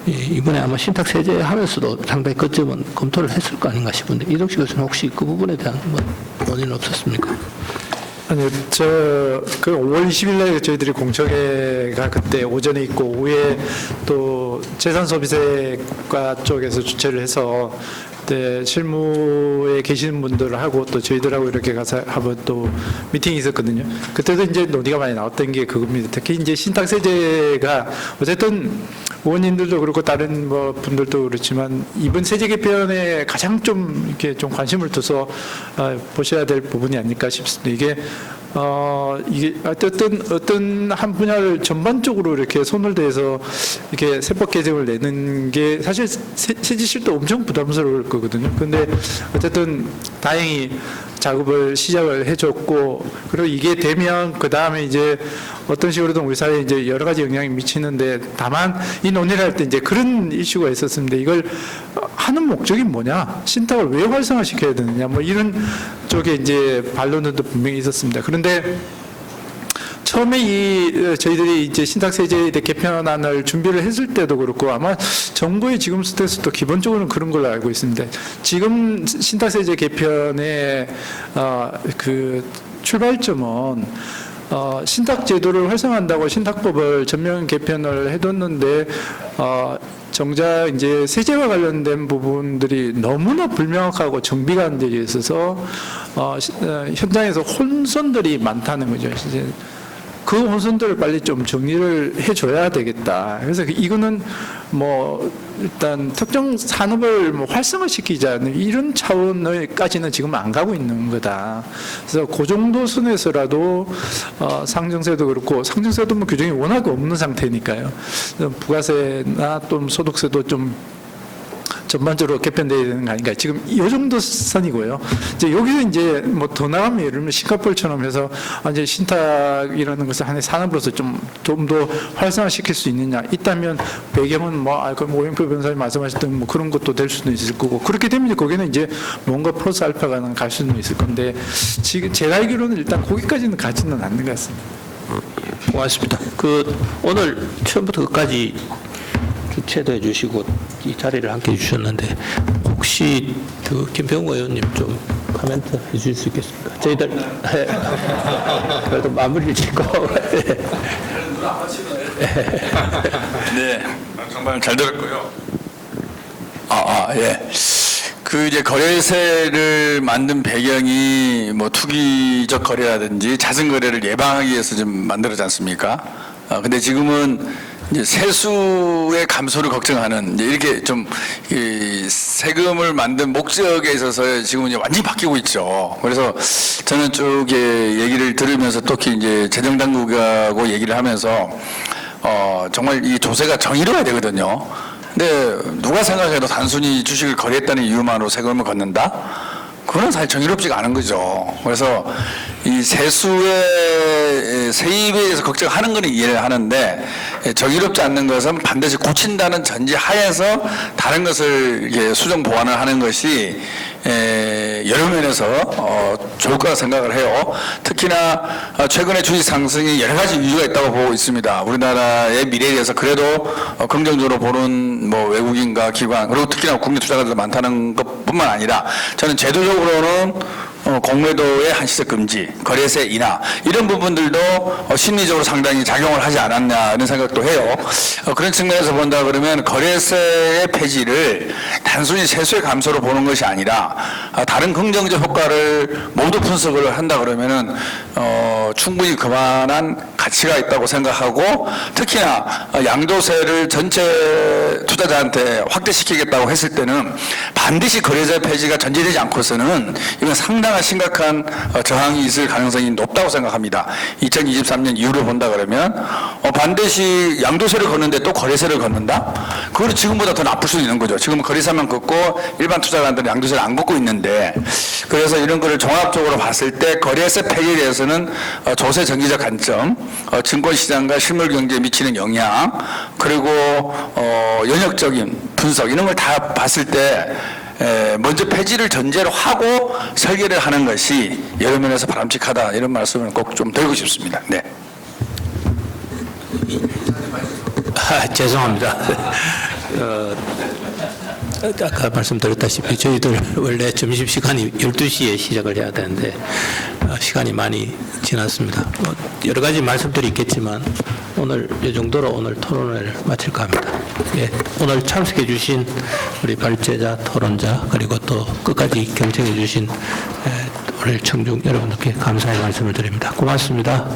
이번에 아마 신탁 세제 하면서도 상당히 그 점은 검토를 했을 거 아닌가 싶은데 이동식 교수는 혹시 그 부분에 대한 논의는 없었습니까? 아니요, 그 5월 20일 날 저희들이 공청회가 그때 오전에 있고 오후에 또 재산소비세과 쪽에서 주최를 해서 그때 실무에 계시는 분들하고 또 저희들하고 이렇게 가서 한번 또 미팅이 있었거든요. 그때도 이제 논의가 많이 나왔던 게 그겁니다. 특히 이제 신탁세제가 어쨌든 의원님들도 그렇고 다른 분들도 그렇지만 이번 세제 개편에 가장 좀 이렇게 좀 관심을 둬서 보셔야 될 부분이 아닐까 싶습니다. 이게 이게 어떤 한 분야를 전반적으로 이렇게 손을 대서 이렇게 세법 개정을 내는 게 사실 세지실도 엄청 부담스러울 거거든요. 근데 어쨌든 다행히 작업을 시작을 해줬고, 그리고 이게 되면 그 다음에 이제 어떤 식으로든 우리 사회에 이제 여러 가지 영향이 미치는데, 다만 이 논의를 할 때 이제 그런 이슈가 있었습니다. 이걸 하는 목적이 뭐냐, 신탁을 왜 활성화시켜야 되느냐, 뭐 이런 쪽에 이제 반론들도 분명히 있었습니다. 그런데 처음에 저희들이 이제 신탁세제 개편안을 준비를 했을 때도 그렇고, 아마 정부의 지금 스탠스도 기본적으로는 그런 걸로 알고 있습니다. 지금 신탁세제 개편의 그 출발점은 신탁제도를 활성화한다고 신탁법을 전면 개편을 해뒀는데, 정작 이제 세제와 관련된 부분들이 너무나 불명확하고 정비가 안 되어 있어서 현장에서 혼선들이 많다는 거죠. 이제 그 혼선들을 빨리 좀 정리를 해줘야 되겠다. 그래서 이거는 뭐 일단 특정 산업을 뭐 활성화시키자 이런 차원까지는 지금 안 가고 있는 거다. 그래서 그 정도 선에서라도 상정세도 그렇고, 상정세도 뭐 규정이 워낙 없는 상태니까요. 부가세나 또 소득세도 좀 전반적으로 개편돼야 되는 거 아닌가. 지금 이 정도 선이고요. 이제 여기서 이제 뭐 더 나가면 예를 들면 싱가포르처럼 해서 이제 신탁이라는 것을 하나의 산업으로서 좀 더 활성화시킬 수 있느냐. 있다면 배경은 뭐 그럼 오영표 변호사님 말씀하셨던 뭐 그런 것도 될 수도 있을 거고, 그렇게 되면 거기는 이제 뭔가 플러스 알파가 갈 수는 있을 건데, 지금 제가 알기로는 일단 거기까지는 가지는 않는 것 같습니다. 고맙습니다. 오늘 처음부터 끝까지 주최도 해주시고 이 자리를 함께 해주셨는데, 혹시 김병호 의원님 좀 코멘트 해주실 수 있겠습니까? 저희들 그래도 마무리를 짓고. 네, 정말 잘 들었고요. 예. 그 이제 거래세를 만든 배경이 뭐 투기적 거래라든지 자선 거래를 예방하기 위해서 좀 만들어지 않습니까? 근데 지금은 이제 세수의 감소를 걱정하는 이제 이렇게 좀 이 세금을 만든 목적에 있어서 지금 이제 완전히 바뀌고 있죠. 그래서 저는 쭉 얘기를 들으면서 특히 이제 재정당국하고 얘기를 하면서 정말 이 조세가 정의로워야 되거든요. 근데 누가 생각해도 단순히 주식을 거래했다는 이유만으로 세금을 걷는다? 그건 사실 정의롭지가 않은 거죠. 그래서 이 세수의 세입에 대해서 걱정하는 거는 이해를 하는데, 정의롭지 않는 것은 반드시 고친다는 전제 하에서 다른 것을 이렇게 수정 보완을 하는 것이 여러 면에서 좋을 거라 생각을 해요. 특히나 최근에 주식 상승이 여러 가지 이유가 있다고 보고 있습니다. 우리나라의 미래에 대해서 그래도 긍정적으로 보는 뭐 외국인과 기관, 그리고 특히나 국내 투자가들도 많다는 것뿐만 아니라, 저는 제도적으로는 공매도의 한시적 금지, 거래세 인하 이런 부분들도 심리적으로 상당히 작용을 하지 않았나 이런 생각도 해요. 그런 측면에서 본다 그러면 거래세의 폐지를 단순히 세수의 감소로 보는 것이 아니라 다른 긍정적 효과를 모두 분석을 한다 그러면은 충분히 그만한 가치가 있다고 생각하고, 특히나 양도세를 전체 투자자한테 확대시키겠다고 했을 때는 반드시 거래세 폐지가 전제되지 않고서는 이건 상당한 심각한 저항이 있을 가능성이 높다고 생각합니다. 2023년 이후로 본다 그러면 반드시 양도세를 걷는데 또 거래세를 걷는다? 그걸 지금보다 더 나쁠 수도 있는 거죠. 지금은 거래세만 걷고 일반 투자자들은 양도세를 안 걷고 있는데, 그래서 이런 거를 종합적으로 봤을 때 거래세 폐기에 대해서는 조세 정기적 관점, 증권시장과 실물경제에 미치는 영향, 그리고 연역적인 분석 이런 걸 다 봤을 때 먼저 폐지를 전제로 하고 설계를 하는 것이 여러 면에서 바람직하다, 이런 말씀을 꼭 좀 드리고 싶습니다. 네. 죄송합니다. 아까 말씀드렸다시피 저희들 원래 점심시간이 12시에 시작을 해야 되는데 시간이 많이 지났습니다. 여러 가지 말씀들이 있겠지만 오늘 이 정도로 오늘 토론을 마칠까 합니다. 예, 오늘 참석해 주신 우리 발제자, 토론자, 그리고 또 끝까지 경청해 주신 오늘 청중 여러분들께 감사의 말씀을 드립니다. 고맙습니다.